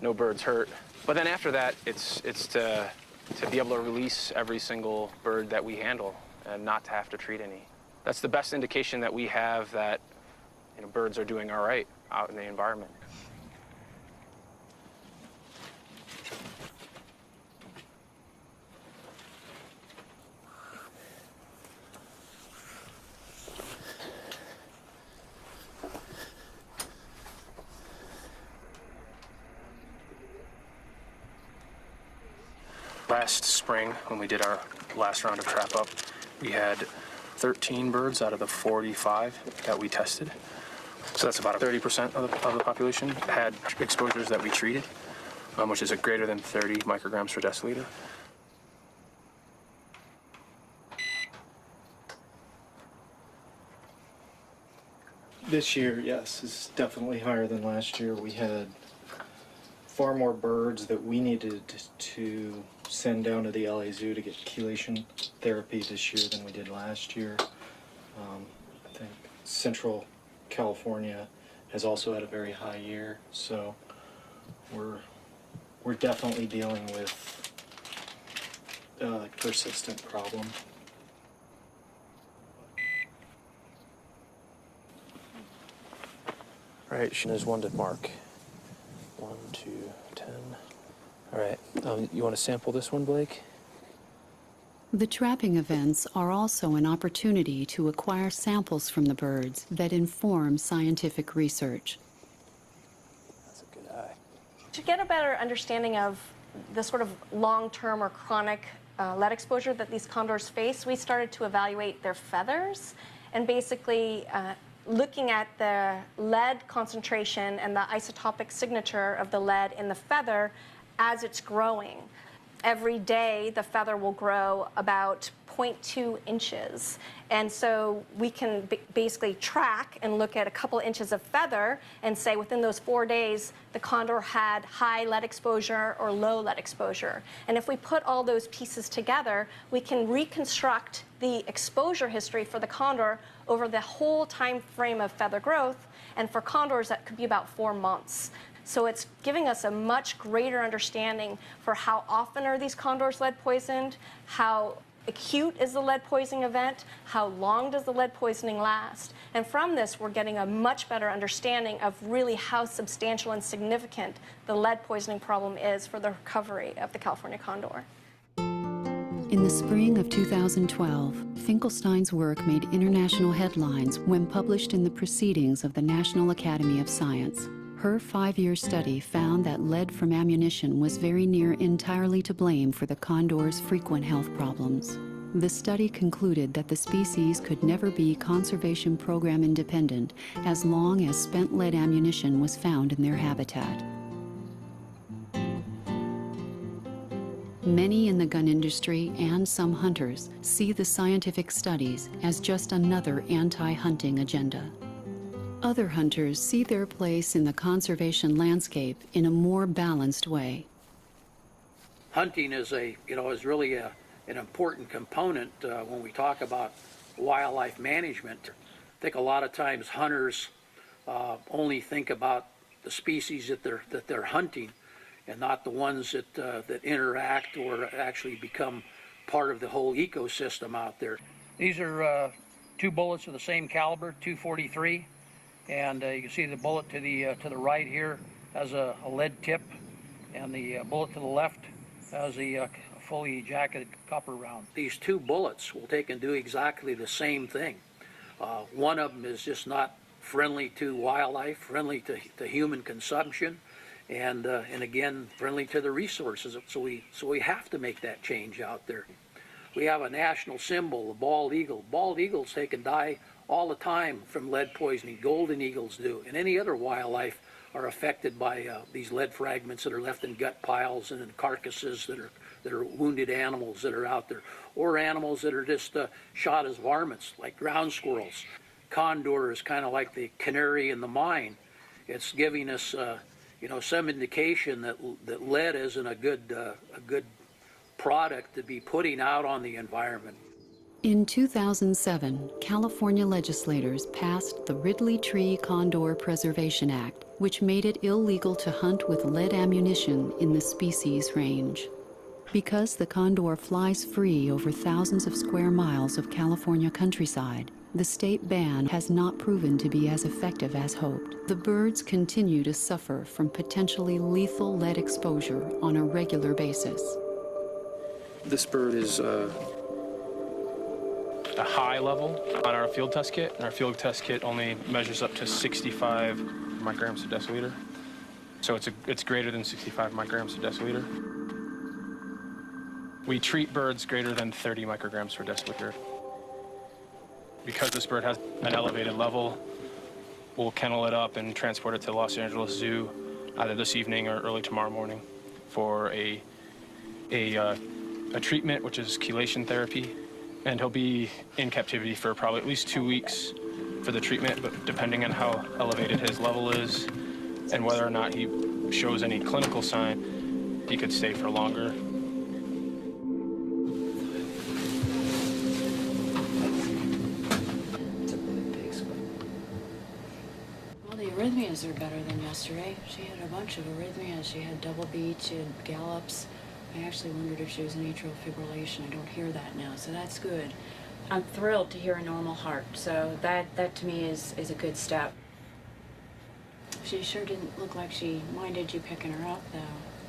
no birds hurt. But then after that, it's to be able to release every single bird that we handle and not to have to treat any. That's the best indication that we have that birds are doing all right out in the environment. Last spring, when we did our last round of trap up, we had 13 birds out of the 45 that we tested. So that's about 30% of the population had exposures that we treated, which is a greater than 30 micrograms per deciliter. This year, yes, is definitely higher than last year. We had far more birds that we needed to send down to the LA Zoo to get chelation therapy this year than we did last year. I think Central California has also had a very high year, so we're definitely dealing with a persistent problem. All right, there's one to mark. 1, 2, 10. All right, you want to sample this one, Blake? The trapping events are also an opportunity to acquire samples from the birds that inform scientific research. That's a good eye. To get a better understanding of the sort of long-term or chronic lead exposure that these condors face, we started to evaluate their feathers and basically looking at the lead concentration and the isotopic signature of the lead in the feather as it's growing. Every day, the feather will grow about 0.2 inches. And so we can basically track and look at a couple inches of feather and say within those 4 days, the condor had high lead exposure or low lead exposure. And if we put all those pieces together, we can reconstruct the exposure history for the condor over the whole time frame of feather growth. And for condors, that could be about 4 months. So it's giving us a much greater understanding for how often are these condors lead poisoned, how acute is the lead poisoning event, how long does the lead poisoning last. And from this, we're getting a much better understanding of really how substantial and significant the lead poisoning problem is for the recovery of the California condor. In the spring of 2012, Finkelstein's work made international headlines when published in the Proceedings of the National Academy of Science. Her 5-year study found that lead from ammunition was very near entirely to blame for the condor's frequent health problems. The study concluded that the species could never be conservation program independent as long as spent lead ammunition was found in their habitat. Many in the gun industry and some hunters see the scientific studies as just another anti-hunting agenda. Other hunters see their place in the conservation landscape in a more balanced way. Hunting is really an important component when we talk about wildlife management. I think a lot of times hunters only think about the species that they're hunting, and not the ones that interact or actually become part of the whole ecosystem out there. These are 2 bullets of the same caliber, .243, and you can see the bullet to the right here has a lead tip, and the bullet to the left has a fully jacketed copper round. These 2 bullets will take and do exactly the same thing. One of them is just not friendly to wildlife, friendly to human consumption, and again, friendly to the resources. So we have to make that change out there. We have a national symbol, the bald eagle. Bald eagles take and die all the time from lead poisoning. Golden eagles do, and any other wildlife are affected by these lead fragments that are left in gut piles and in carcasses that are wounded animals that are out there, or animals that are just shot as varmints, like ground squirrels. Condor is kind of like the canary in the mine. It's giving us some indication that lead isn't a good product to be putting out on the environment. In 2007, California legislators passed the Ridley Tree Condor Preservation Act, which made it illegal to hunt with lead ammunition in the species range. Because the condor flies free over thousands of square miles of California countryside, the state ban has not proven to be as effective as hoped. The birds continue to suffer from potentially lethal lead exposure on a regular basis. This bird is a high level on our field test kit, and our field test kit only measures up to 65 micrograms per deciliter. So it's greater than 65 micrograms per deciliter. We treat birds greater than 30 micrograms per deciliter. Because this bird has an elevated level, we'll kennel it up and transport it to the Los Angeles Zoo either this evening or early tomorrow morning for a treatment, which is chelation therapy. And he'll be in captivity for probably at least 2 weeks for the treatment, but depending on how elevated his level is and whether or not he shows any clinical sign, he could stay for longer. Well, the arrhythmias are better than yesterday. She had a bunch of arrhythmias. She had double beats, she had gallops. I actually wondered if she was in atrial fibrillation. I don't hear that now, so that's good. I'm thrilled to hear a normal heart, so that to me is a good step. She sure didn't look like she minded you picking her up, though.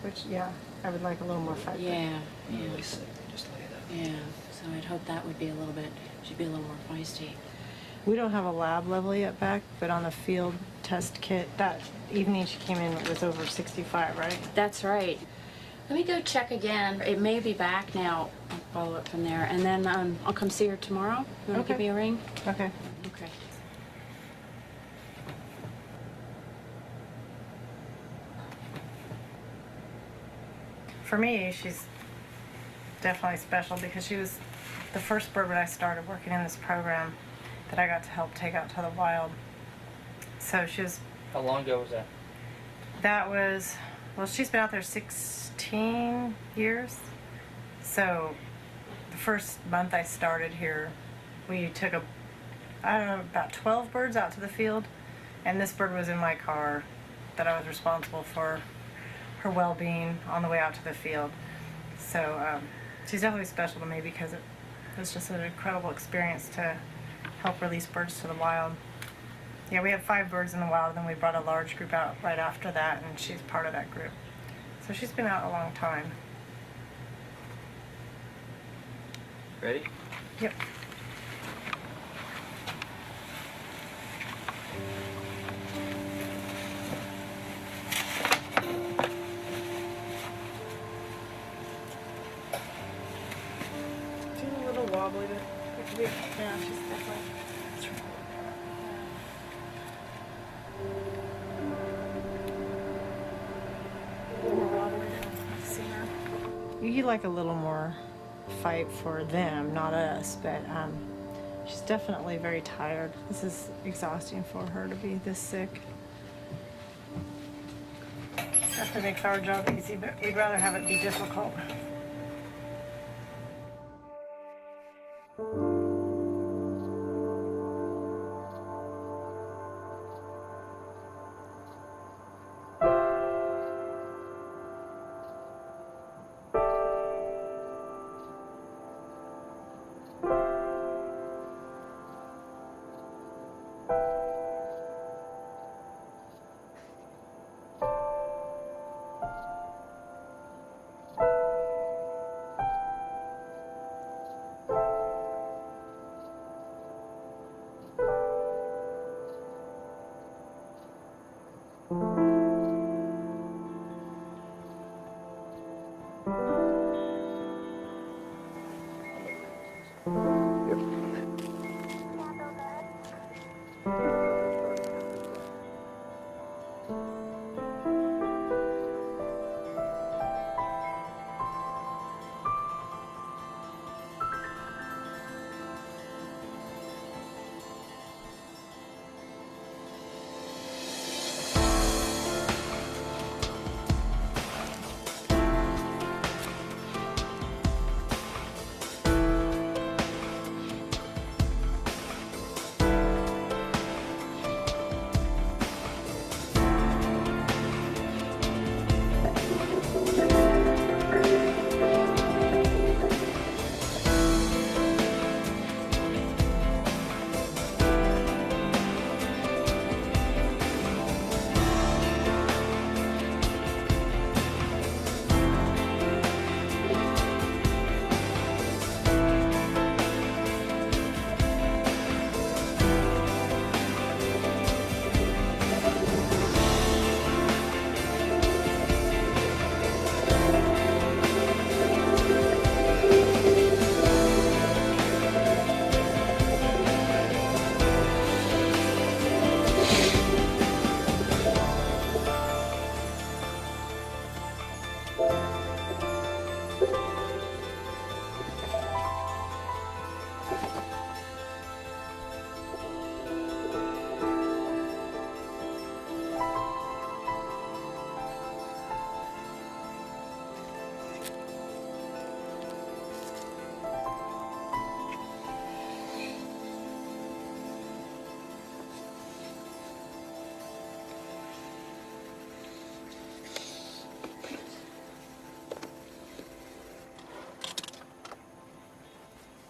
Which, yeah, I would like a little more fight. Yeah, yeah. Really sick, just lay that. Yeah, so I'd hope that would be a little bit, she'd be a little more feisty. We don't have a lab level yet back, but on the field test kit, that evening she came in, it was over 65, right? That's right. Let me go check again. It may be back now. I'll follow up from there. And then I'll come see her tomorrow. You want to give me a ring? Okay. Okay. For me, she's definitely special because she was the first bird when I started working in this program that I got to help take out to the wild. So she was... How long ago was that? That was... Well, she's been out there 16 years. So the first month I started here, we took about 12 birds out to the field, and this bird was in my car that I was responsible for her well-being on the way out to the field. So she's definitely special to me because it was just an incredible experience to help release birds to the wild. Yeah, we have 5 birds in the wild, and then we brought a large group out right after that, and she's part of that group. So she's been out a long time. Ready? Yep. Do a little walk wobbly, but yeah, she's definitely. You'd like a little more fight for them, not us, but she's definitely very tired. This is exhausting for her to be this sick. Definitely makes our job easy, but we'd rather have it be difficult.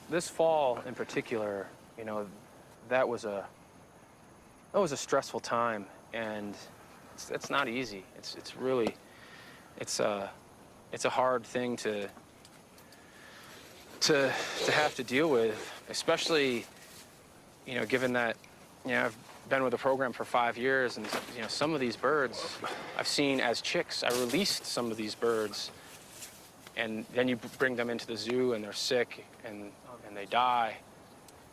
This fall in particular, you know, that was a stressful time, and it's not easy. It's really a hard thing to have to deal with, especially, you know, given that, you know, I've been with the program for 5 years, and, you know, some of these birds I've seen as chicks. I released some of these birds, and then you bring them into the zoo and they're sick and they die.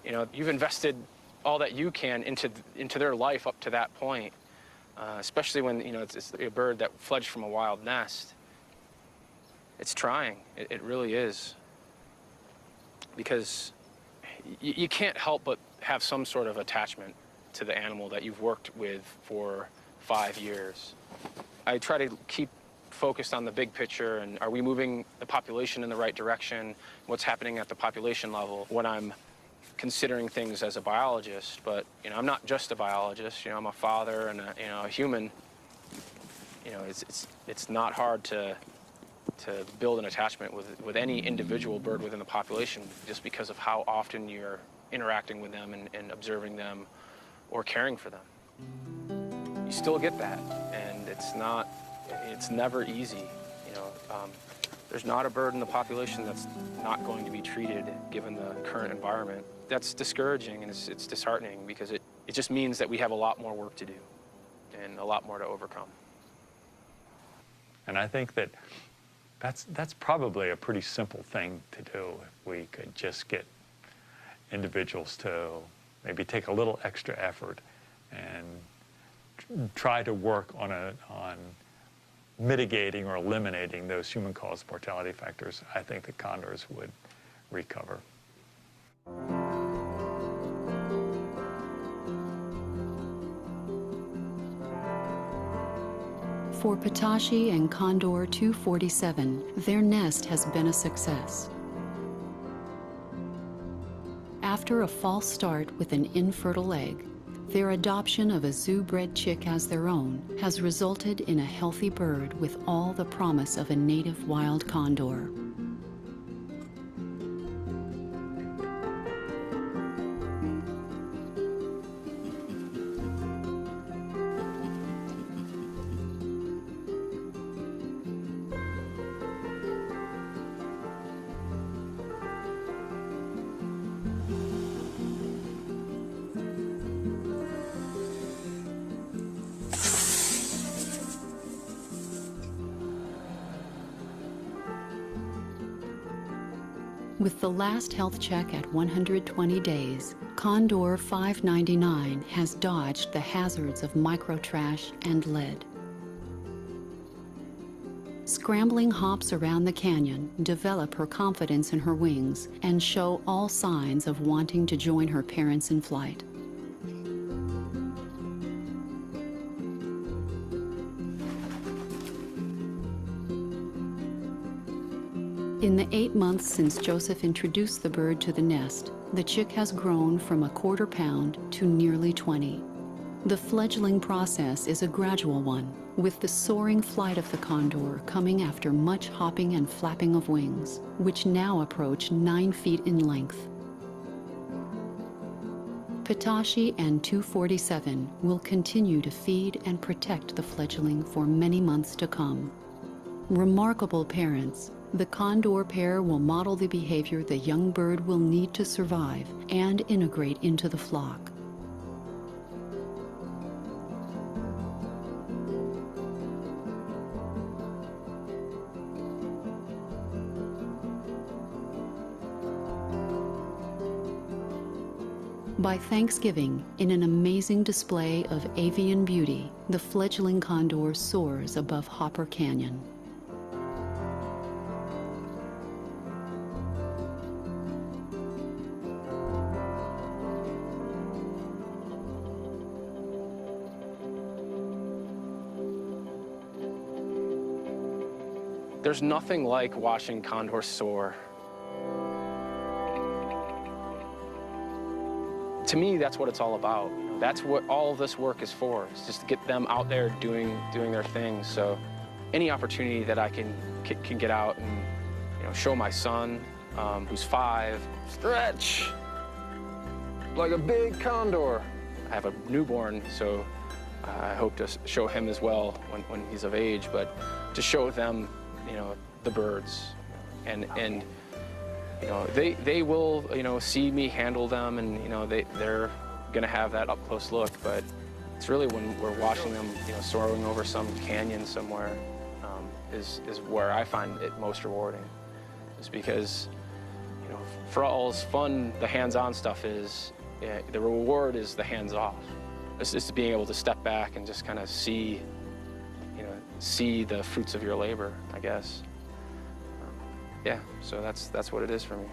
You know, you've invested all that you can into their life up to that point, especially when, you know, it's a bird that fledged from a wild nest. It's trying. It really is. Because you can't help but have some sort of attachment to the animal that you've worked with for 5 years. I try to keep focused on the big picture, and are we moving the population in the right direction? What's happening at the population level when I'm considering things as a biologist? But, you know, I'm not just a biologist. You know, I'm a father and a human. You know, it's not hard to build an attachment with any individual bird within the population, just because of how often you're interacting with them and observing them or caring for them. You still get that, and it's never easy. You know, there's not a bird in the population that's not going to be treated given the current environment. That's discouraging, and it's disheartening, because it just means that we have a lot more work to do and a lot more to overcome. And I think that's probably a pretty simple thing to do if we could just get individuals to maybe take a little extra effort and try to work on mitigating or eliminating those human-caused mortality factors, I think the condors would recover. For Pitashi and Condor 247, their nest has been a success. After a false start with an infertile egg, their adoption of a zoo-bred chick as their own has resulted in a healthy bird with all the promise of a native wild condor. With the last health check at 120 days, Condor 599 has dodged the hazards of microtrash and lead. Scrambling hops around the canyon develop her confidence in her wings and show all signs of wanting to join her parents in flight. In the 8 months since Joseph introduced the bird to the nest, the chick has grown from a quarter pound to nearly 20. The fledgling process is a gradual one, with the soaring flight of the condor coming after much hopping and flapping of wings, which now approach 9 feet in length. Pitashi and 247 will continue to feed and protect the fledgling for many months to come. Remarkable parents, the condor pair will model the behavior the young bird will need to survive and integrate into the flock. By Thanksgiving, in an amazing display of avian beauty, the fledgling condor soars above Hopper Canyon. There's nothing like watching condors soar. To me, that's what it's all about. That's what all of this work is for. It's just to get them out there doing their thing. So any opportunity that I can get out and show my son, who's 5, stretch like a big condor. I have a newborn, so I hope to show him as well when he's of age, but to show them the birds, and they will see me handle them, and they're gonna have that up close look. But it's really when we're watching them soaring over some canyon somewhere is where I find it most rewarding. Is because for all as fun the hands-on stuff is, the reward is the hands-off. It's just being able to step back and just kind of see the fruits of your labor, I guess. Yeah, so that's what it is for me.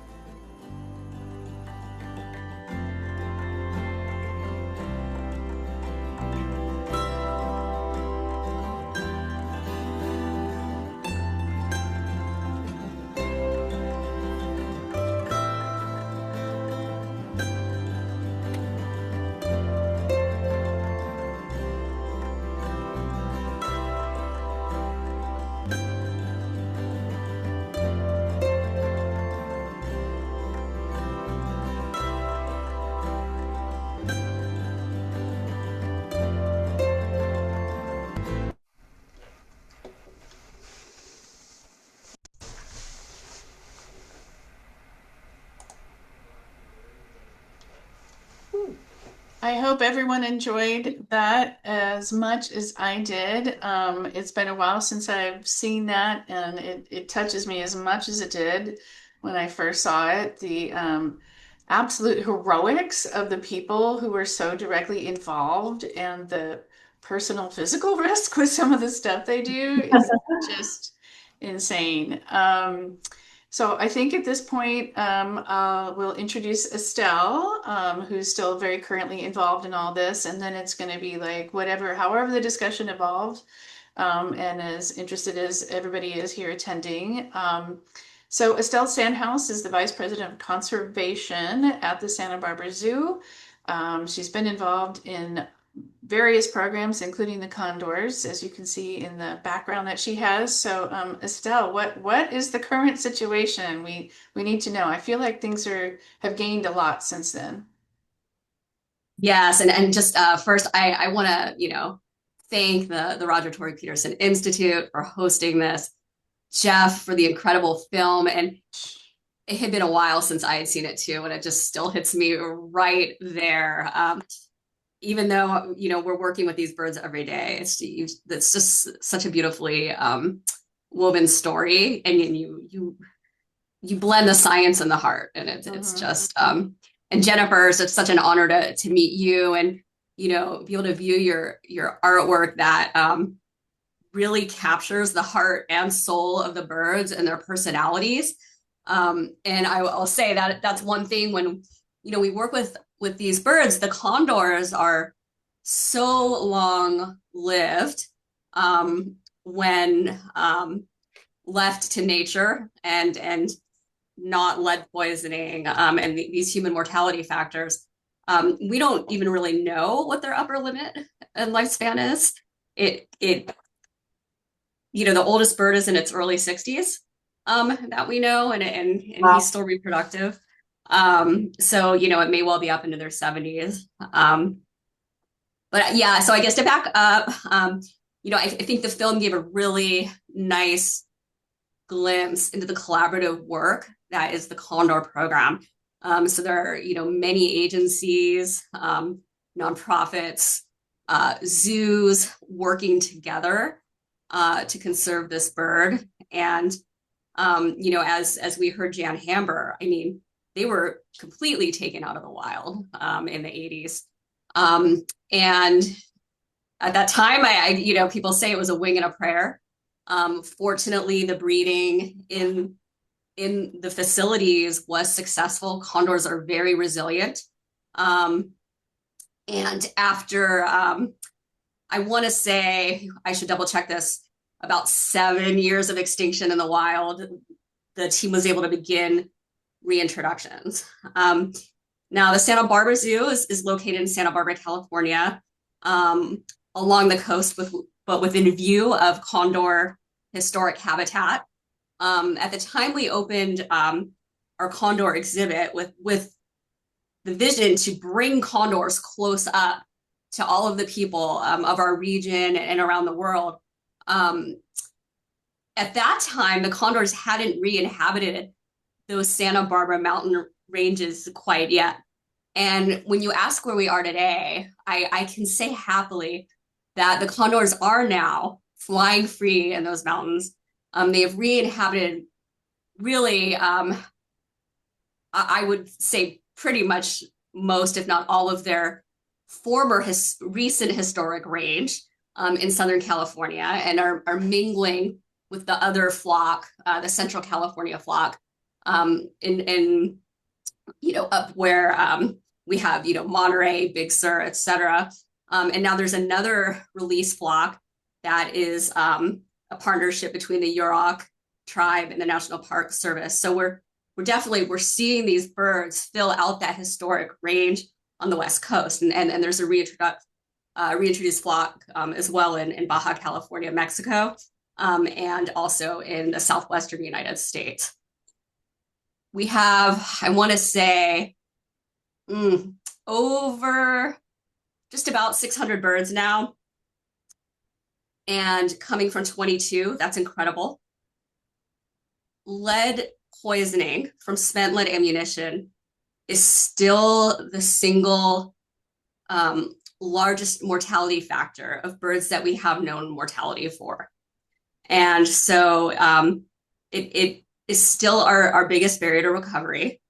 I hope everyone enjoyed that as much as I did. It's been a while since I've seen that, and it touches me as much as it did when I first saw it. absolute heroics of the people who were so directly involved and the personal physical risk with some of the stuff they do is just insane. So I think at this point, we'll introduce Estelle, who's still very currently involved in all this, and then it's going to be like whatever, however the discussion evolves, and as interested as everybody is here attending. So Estelle Sandhouse is the Vice President of Conservation at the Santa Barbara Zoo. She's been involved in various programs, including the Condors, as you can see in the background that she has. So Estelle, what is the current situation? We need to know. I feel like things have gained a lot since then. Yes, and just first, I want to thank the Roger Tory Peterson Institute for hosting this. Jeff for the incredible film, and it had been a while since I had seen it too, and it just still hits me right there. Even though we're working with these birds every day, it's just such a beautifully woven story, and you blend the science and the heart, and it's just and Jennifer, it's just such an honor to meet you, and be able to view your artwork that really captures the heart and soul of the birds and their personalities. And I'll say that that's one thing when, we work with these birds. The condors are so long lived when left to nature and not lead poisoning and these human mortality factors. We don't even really know what their upper limit and lifespan is. The oldest bird is in its early 60s that we know, and wow. He's still reproductive. So, it may well be up into their 70s. But yeah, so I guess to back up, I think the film gave a really nice glimpse into the collaborative work that is the Condor program. So there are, many agencies, nonprofits, zoos working together to conserve this bird. And, as we heard Jan Hamber, they were completely taken out of the wild in the 80s. And at that time, people say it was a wing and a prayer. Fortunately, the breeding in the facilities was successful. Condors are very resilient. And after, I want to say, I should double check this, about 7 years of extinction in the wild, the team was able to begin reintroductions. Now, the Santa Barbara Zoo is located in Santa Barbara, California, along the coast, but within view of Condor historic habitat. At the time we opened our Condor exhibit with the vision to bring condors close up to all of the people of our region and around the world. At that time, the condors hadn't re-inhabited those Santa Barbara mountain ranges quite yet. And when you ask where we are today, I can say happily that the condors are now flying free in those mountains. They have re-inhabited really, I would say pretty much most, if not all of their former recent historic range in Southern California, and are mingling with the other flock, the Central California flock, in up where we have, Monterey, Big Sur, et cetera. And now there's another release flock that is a partnership between the Yurok tribe and the National Park Service. So we're seeing these birds fill out that historic range on the West Coast. And there's a reintroduced flock as well in Baja California, Mexico, and also in the Southwestern United States. We have, I want to say, over just about 600 birds now, and coming from 22, that's incredible. Lead poisoning from spent lead ammunition is still the single largest mortality factor of birds that we have known mortality for. And so it is still our biggest barrier to recovery.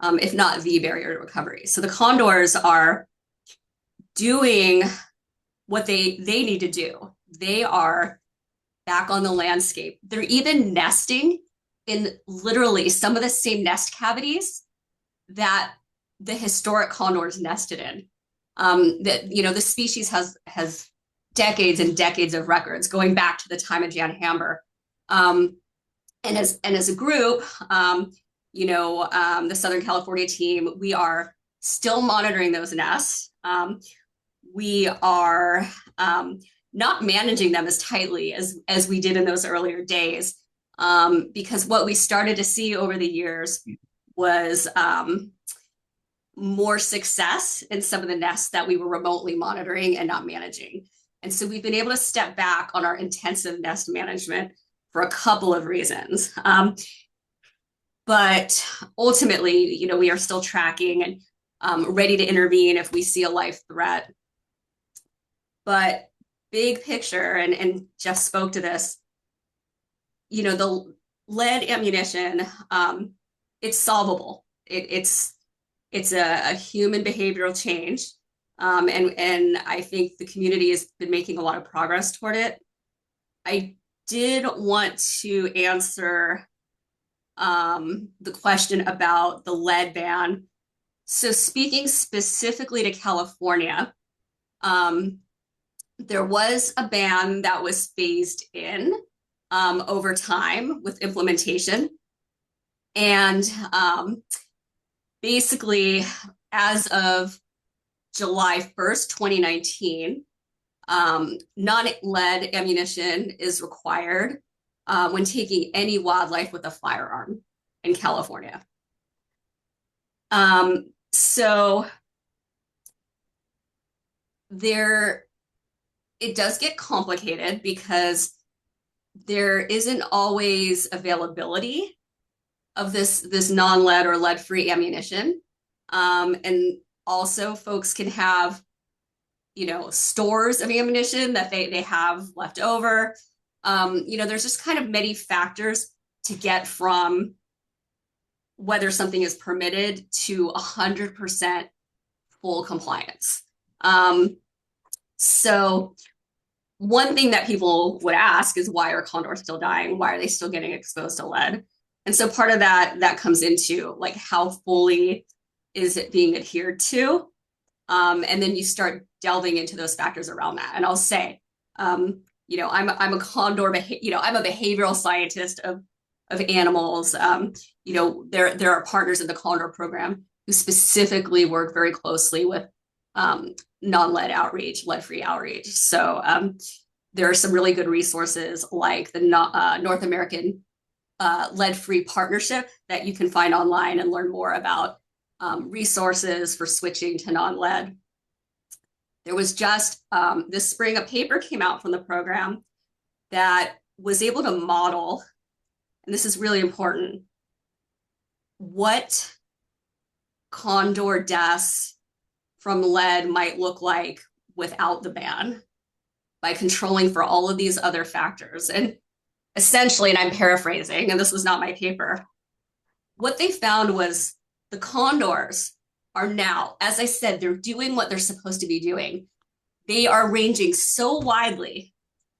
if not the barrier to recovery. So the condors are doing what they need to do. They are back on the landscape. They're even nesting in literally some of the same nest cavities that the historic condors nested in. The species has decades and decades of records going back to the time of Jan Hamber. And as a group, the Southern California team, we are still monitoring those nests. We are not managing them as tightly as we did in those earlier days, because what we started to see over the years was more success in some of the nests that we were remotely monitoring and not managing. And so we've been able to step back on our intensive nest management for a couple of reasons. But ultimately, we are still tracking and ready to intervene if we see a life threat. But big picture, and Jeff spoke to this, the lead ammunition, it's solvable. It's a human behavioral change. And I think the community has been making a lot of progress toward it. I did want to answer the question about the lead ban. So speaking specifically to California, there was a ban that was phased in over time with implementation. And basically, as of July 1st, 2019, non-lead ammunition is required when taking any wildlife with a firearm in California. So it does get complicated because there isn't always availability of this non-lead or lead-free ammunition. And also folks can have, stores of ammunition that they have left over. There's just kind of many factors to get from whether something is permitted to 100% full compliance. So one thing that people would ask is, why are condors still dying? Why are they still getting exposed to lead? And so part of that comes into like, how fully is it being adhered to? And then you start delving into those factors around that. And I'll say, I'm a condor, I'm a behavioral scientist of animals. There are partners in the Condor program who specifically work very closely with non-lead outreach, lead-free outreach. So there are some really good resources like the North American Lead-Free Partnership that you can find online and learn more about resources for switching to non-lead. There was just this spring, a paper came out from the program that was able to model, and this is really important, what condor deaths from lead might look like without the ban by controlling for all of these other factors. And essentially, and I'm paraphrasing, and this was not my paper, what they found was the condors are now, as I said, they're doing what they're supposed to be doing. They are ranging so widely,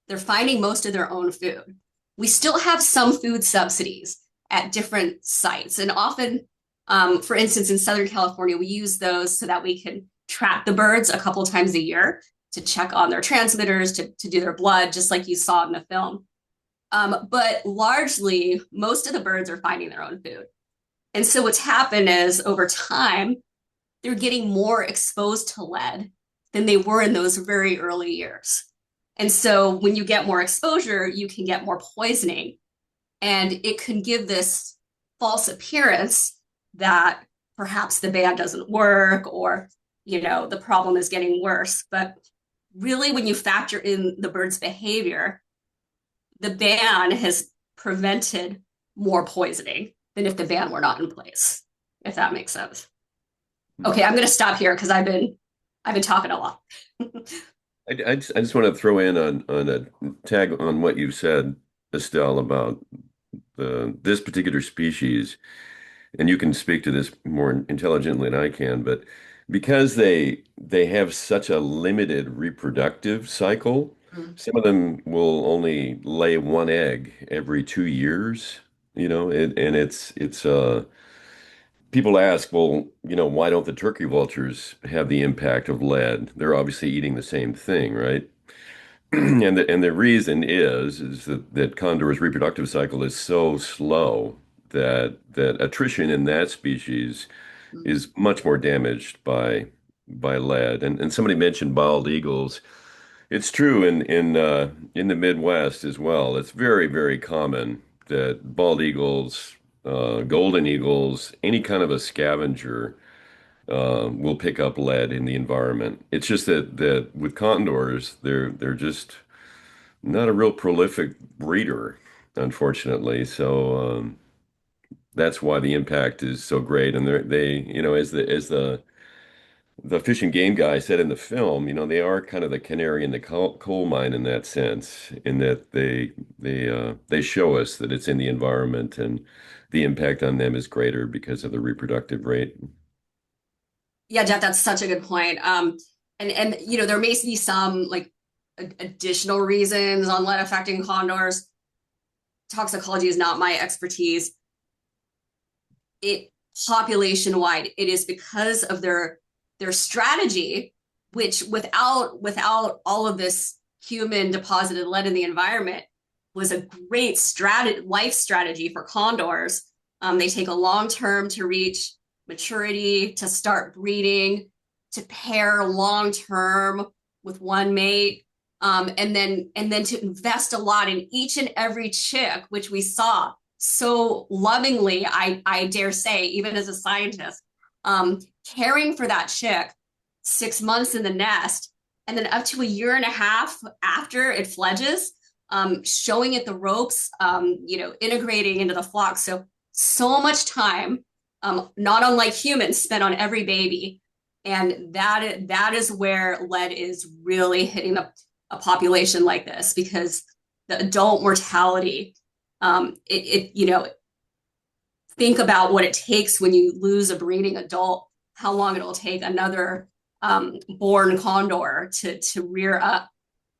they're finding most of their own food. We still have some food subsidies at different sites. And often, for instance, in Southern California, we use those so that we can trap the birds a couple times a year to check on their transmitters, to do their blood, just like you saw in the film. But largely, most of the birds are finding their own food. And so what's happened is, over time, they're getting more exposed to lead than they were in those very early years. And so when you get more exposure, you can get more poisoning. And it can give this false appearance that perhaps the ban doesn't work, or, the problem is getting worse. But really, when you factor in the bird's behavior, the ban has prevented more poisoning than if the ban were not in place, if that makes sense. Okay, I'm going to stop here because I've been talking a lot. I just want to throw in on a tag on what you've said, Estelle, about this particular species. and you can speak to this more intelligently than I can, but because they have such a limited reproductive cycle, some of them will only lay one egg every 2 years, and it's people ask, well, why don't the turkey vultures have the impact of lead? They're obviously eating the same thing, right? And the reason is that condor's reproductive cycle is so slow that attrition in that species is much more damaged by lead. And somebody mentioned bald eagles. It's true in the Midwest as well. It's very, very common that bald eagles, golden eagles, any kind of a scavenger will pick up lead in the environment. It's just that with condors, they're just not a real prolific breeder, unfortunately. So that's why the impact is so great. And as the fish and game guy said in the film, they are kind of the canary in the coal mine in that sense, in that they show us that it's in the environment and the impact on them is greater because of the reproductive rate. Yeah, Jeff, that's such a good point. And there may be some like additional reasons on lead affecting condors. Toxicology is not my expertise. It population wide, it is because of their strategy, which without all of this human deposited lead in the environment was a great life strategy for condors. They take a long term to reach maturity, to start breeding, to pair long term with one mate, and then to invest a lot in each and every chick, which we saw so lovingly, I dare say, even as a scientist, caring for that chick 6 months in the nest, and then up to a year and a half after it fledges, showing it the ropes, integrating into the flock. So much time, not unlike humans, spent on every baby. And that is where lead is really hitting a population like this, because the adult mortality, think about what it takes when you lose a breeding adult, how long it'll take another born condor to rear up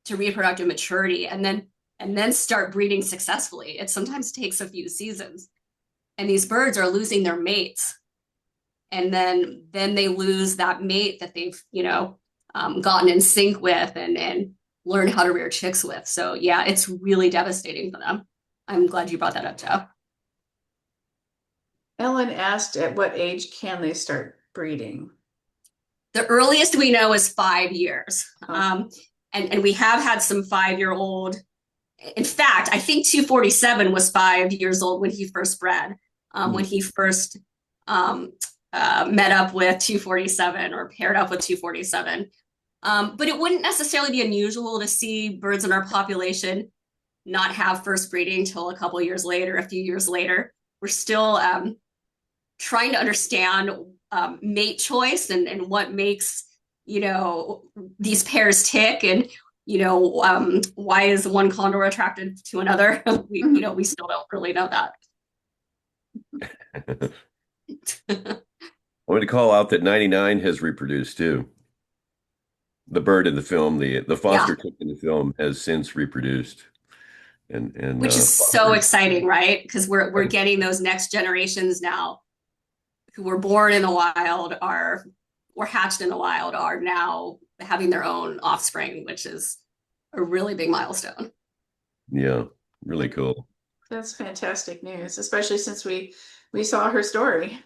to reproductive maturity and then start breeding successfully. It sometimes takes a few seasons. And these birds are losing their mates. And then they lose that mate that they've, gotten in sync with and learned how to rear chicks with. So yeah, it's really devastating for them. I'm glad you brought that up, Joe. Ellen asked, at what age can they start breeding? The earliest we know is 5 years. And we have had some 5-year-old. In fact, I think 247 was 5 years old when he first bred, when he first met up with 247 or paired up with 247. But it wouldn't necessarily be unusual to see birds in our population not have first breeding till a couple years later, a few years later. We're still trying to understand mate choice and what makes, these pairs tick, and, why is one condor attracted to another? We still don't really know that. I want to call out that 99 has reproduced too. The bird in the film, the foster chick in the film, has since reproduced. And which is so exciting, right? Because we're getting those next generations now who were born in the wild, were hatched in the wild, are now having their own offspring, which is a really big milestone. Yeah, really cool. That's fantastic news, especially since we saw her story.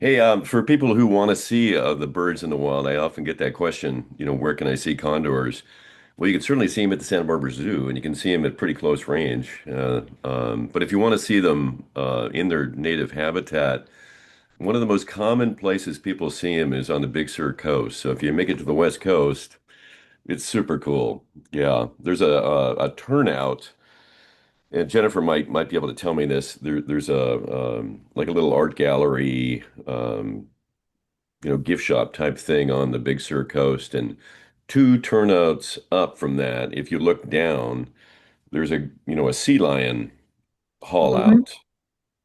Hey, for people who want to see the birds in the wild, I often get that question, where can I see condors? Well, you can certainly see them at the Santa Barbara Zoo, and you can see them at pretty close range. But if you want to see them in their native habitat, one of the most common places people see them is on the Big Sur coast. So if you make it to the West Coast, it's super cool. Yeah, there's a turnout, and Jennifer might be able to tell me this. There's like a little art gallery, gift shop type thing on the Big Sur coast, and two turnouts up from that, if you look down, there's a sea lion haul out.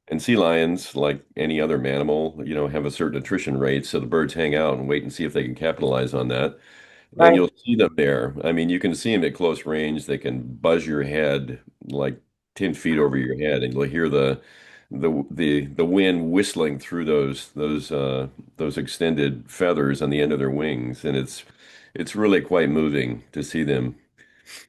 And sea lions, like any other mammal, have a certain attrition rate. So the birds hang out and wait and see if they can capitalize on that. And Right. you'll see them there. I mean, you can see them at close range. They can buzz your head like 10 feet over your head, and you'll hear the wind whistling through those extended feathers on the end of their wings. And it's really quite moving to see them.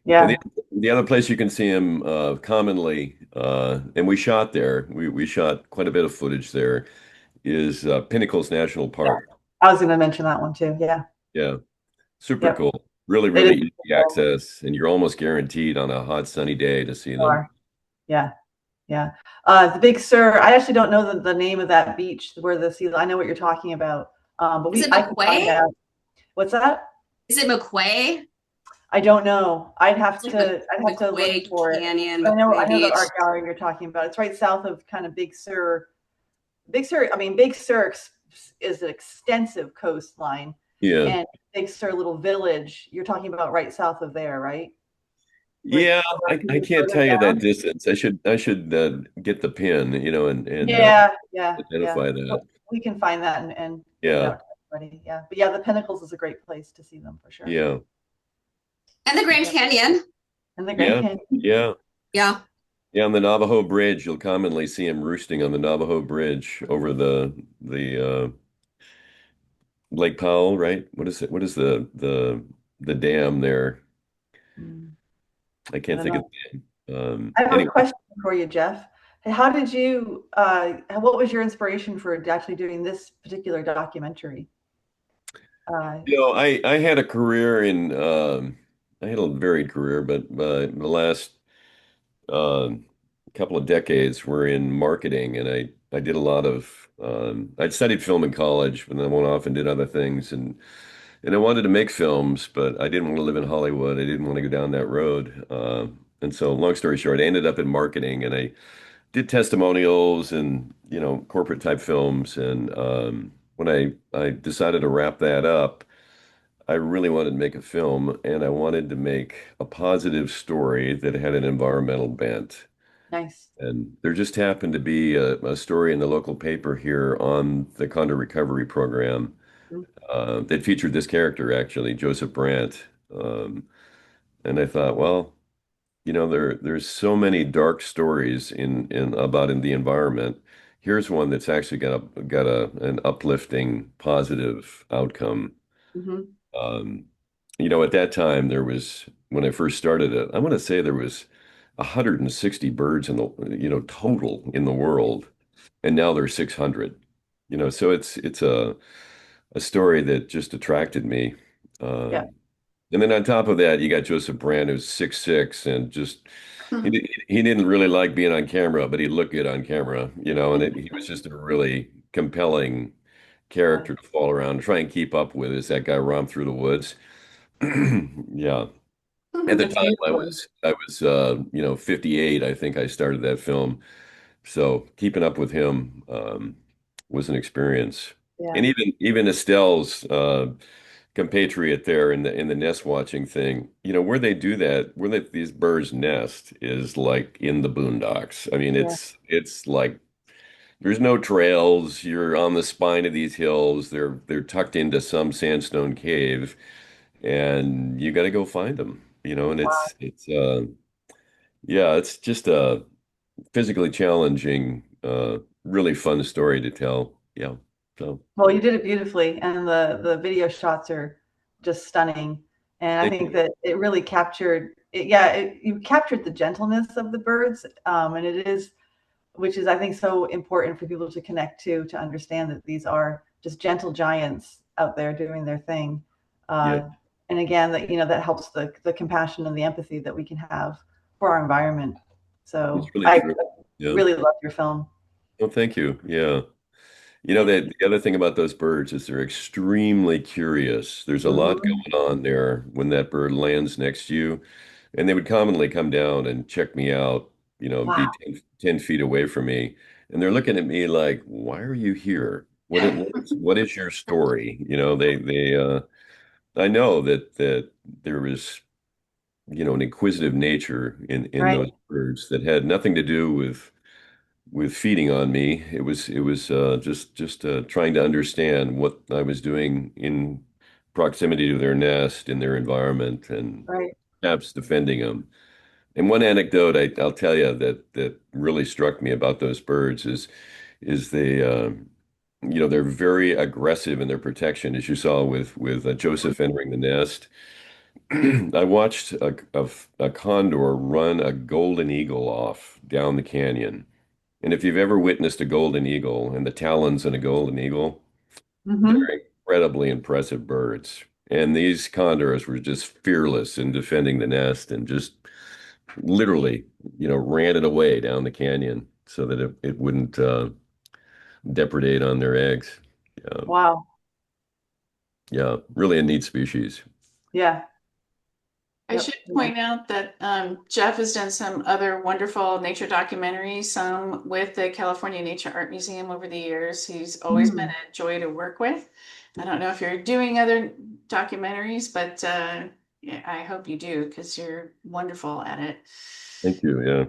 And Yeah. the other place you can see them commonly, and we shot there, we shot quite a bit of footage there, is Pinnacles National Yeah. Park. I was going to mention that one too. Yeah. Yeah. Super Yep. cool. Really, It is really easy cool. access, and you're almost guaranteed on a hot, sunny day to see them. Are. Yeah. Yeah. The Big Sur, I actually don't know the name of that beach where the sea, I know what you're talking about. But Is it I can find McQuay? out. What's that? Is it McQuay? I don't know. I'd have It's like to look McQuay for it. Canyon, I McQuay know the Beach. art gallery you're talking about. It's right south of kind of Big Sur. Big Sur, I mean, Big Sur is an extensive coastline. Yeah. And Big Sur little village, you're talking about right south of there, right? Yeah, I can't tell you that down? distance. I should get the pin, and Yeah, yeah. identify that. We can find that and get it Yeah. out to everybody. Yeah. But yeah, the Pinnacles is a great place to see them for sure. Yeah. And the Grand Canyon. And the Grand Yeah. Canyon. Yeah. Yeah. Yeah, on the Navajo Bridge, you'll commonly see them roosting on the Navajo Bridge over the Lake Powell, right? What is it? What is the dam there? I I can't don't think of know. the name. I have a Anyway, question for you, Jeff. How did you, what was your inspiration for actually doing this particular documentary? I had a career I had a varied career, but the last couple of decades were in marketing, and I did a lot of I'd studied film in college, but then I went off and did other things, and I wanted to make films, but I didn't want to live in Hollywood. I didn't want to go down that road. And so, long story short, I ended up in marketing, and I did testimonials and corporate type films. And when I decided to wrap that up, I really wanted to make a film, and I wanted to make a positive story that had an environmental bent. Nice. And there just happened to be a story in the local paper here on the Condor Recovery Program that featured this character, actually, Joseph Brandt. And I thought, well, there's so many dark stories in the environment. Here's one that's actually got an uplifting, positive outcome. Mm-hmm. At that time, when I first started it, I want to say there was 160 birds total in the world, and now there's 600. So it's a story that just attracted me. Yeah. And then on top of that, you got Joseph Brand, who's 6'6", and just he didn't really like being on camera, but he looked good on camera, and he was just a really compelling character to fall around and try and keep up with as that guy romped through the woods. Yeah. At the That's time, beautiful. I was 58. I think I started that film, so keeping up with him was an experience. Yeah. And even Estelle's compatriot there in the nest watching thing, where they do that, these birds nest is like in the boondocks. I mean, Yeah. it's like there's no trails. You're on the spine of these hills. They're tucked into some sandstone cave, and you got to go find them. And Wow. it's just a physically challenging, really fun story to tell. Yeah. So Well, you did it beautifully, and the video shots are just stunning. And I thank think you. that it really captured it. Yeah, you captured the gentleness of the birds, and it is, which is I think so important for people to connect to understand that these are just gentle giants out there doing their thing. Yeah. And again, that helps the compassion and the empathy that we can have for our environment. So It's really I true. Yeah. really love your film. Well, thank you. Yeah. Thank That you. the other thing about those birds is they're extremely curious. There's a lot Mhm. going on there when that bird lands next to you. And they would commonly come down and check me out, be Wow. 10 feet away from me. And they're looking at me like, why are you here? What is your story? I know that there was, an inquisitive nature in Right. those birds that had nothing to do with feeding on me. It was just trying to understand what I was doing in proximity to their nest, in their environment, and Right. perhaps defending them. And one anecdote I'll tell you that really struck me about those birds is they they're very aggressive in their protection, as you saw with Joseph entering the nest. I watched a condor run a golden eagle off down the canyon. And if you've ever witnessed a golden eagle and the talons in a golden eagle, Mm-hmm. they're incredibly impressive birds. And these condors were just fearless in defending the nest and just literally, ran it away down the canyon so that it wouldn't depredate on their eggs. Wow. Yeah, really a neat species. Yeah. I should point out that Jeff has done some other wonderful nature documentaries, some with the California Nature Art Museum over the years. He's always been a joy to work with. I don't know if you're doing other documentaries, but yeah, I hope you do because you're wonderful at it. Thank you. Yeah.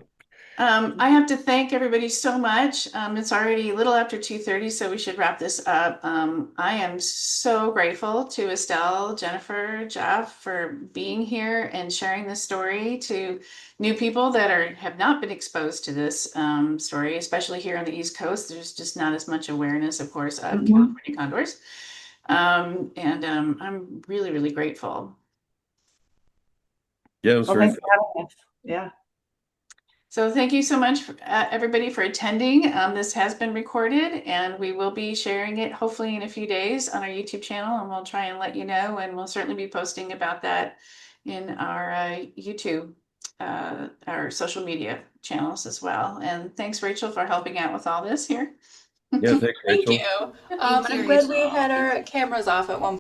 I have to thank everybody so much. It's already a little after 2:30, so we should wrap this up. I am so grateful to Estelle, Jennifer, Jeff for being here and sharing this story to new people that have not been exposed to this story, especially here on the East Coast. There's just not as much awareness, of course, of California condors. I'm really, really grateful. Yeah, it was very thanks for having us. Yeah. So thank you so much, everybody, for attending. This has been recorded, and we will be sharing it hopefully in a few days on our YouTube channel, and we'll try and let you know, and we'll certainly be posting about that in our YouTube, our social media channels as well. And thanks, Rachel, for helping out with all this here. Yeah, thanks, Rachel. Thank you. I'm glad we had our cameras off at one point.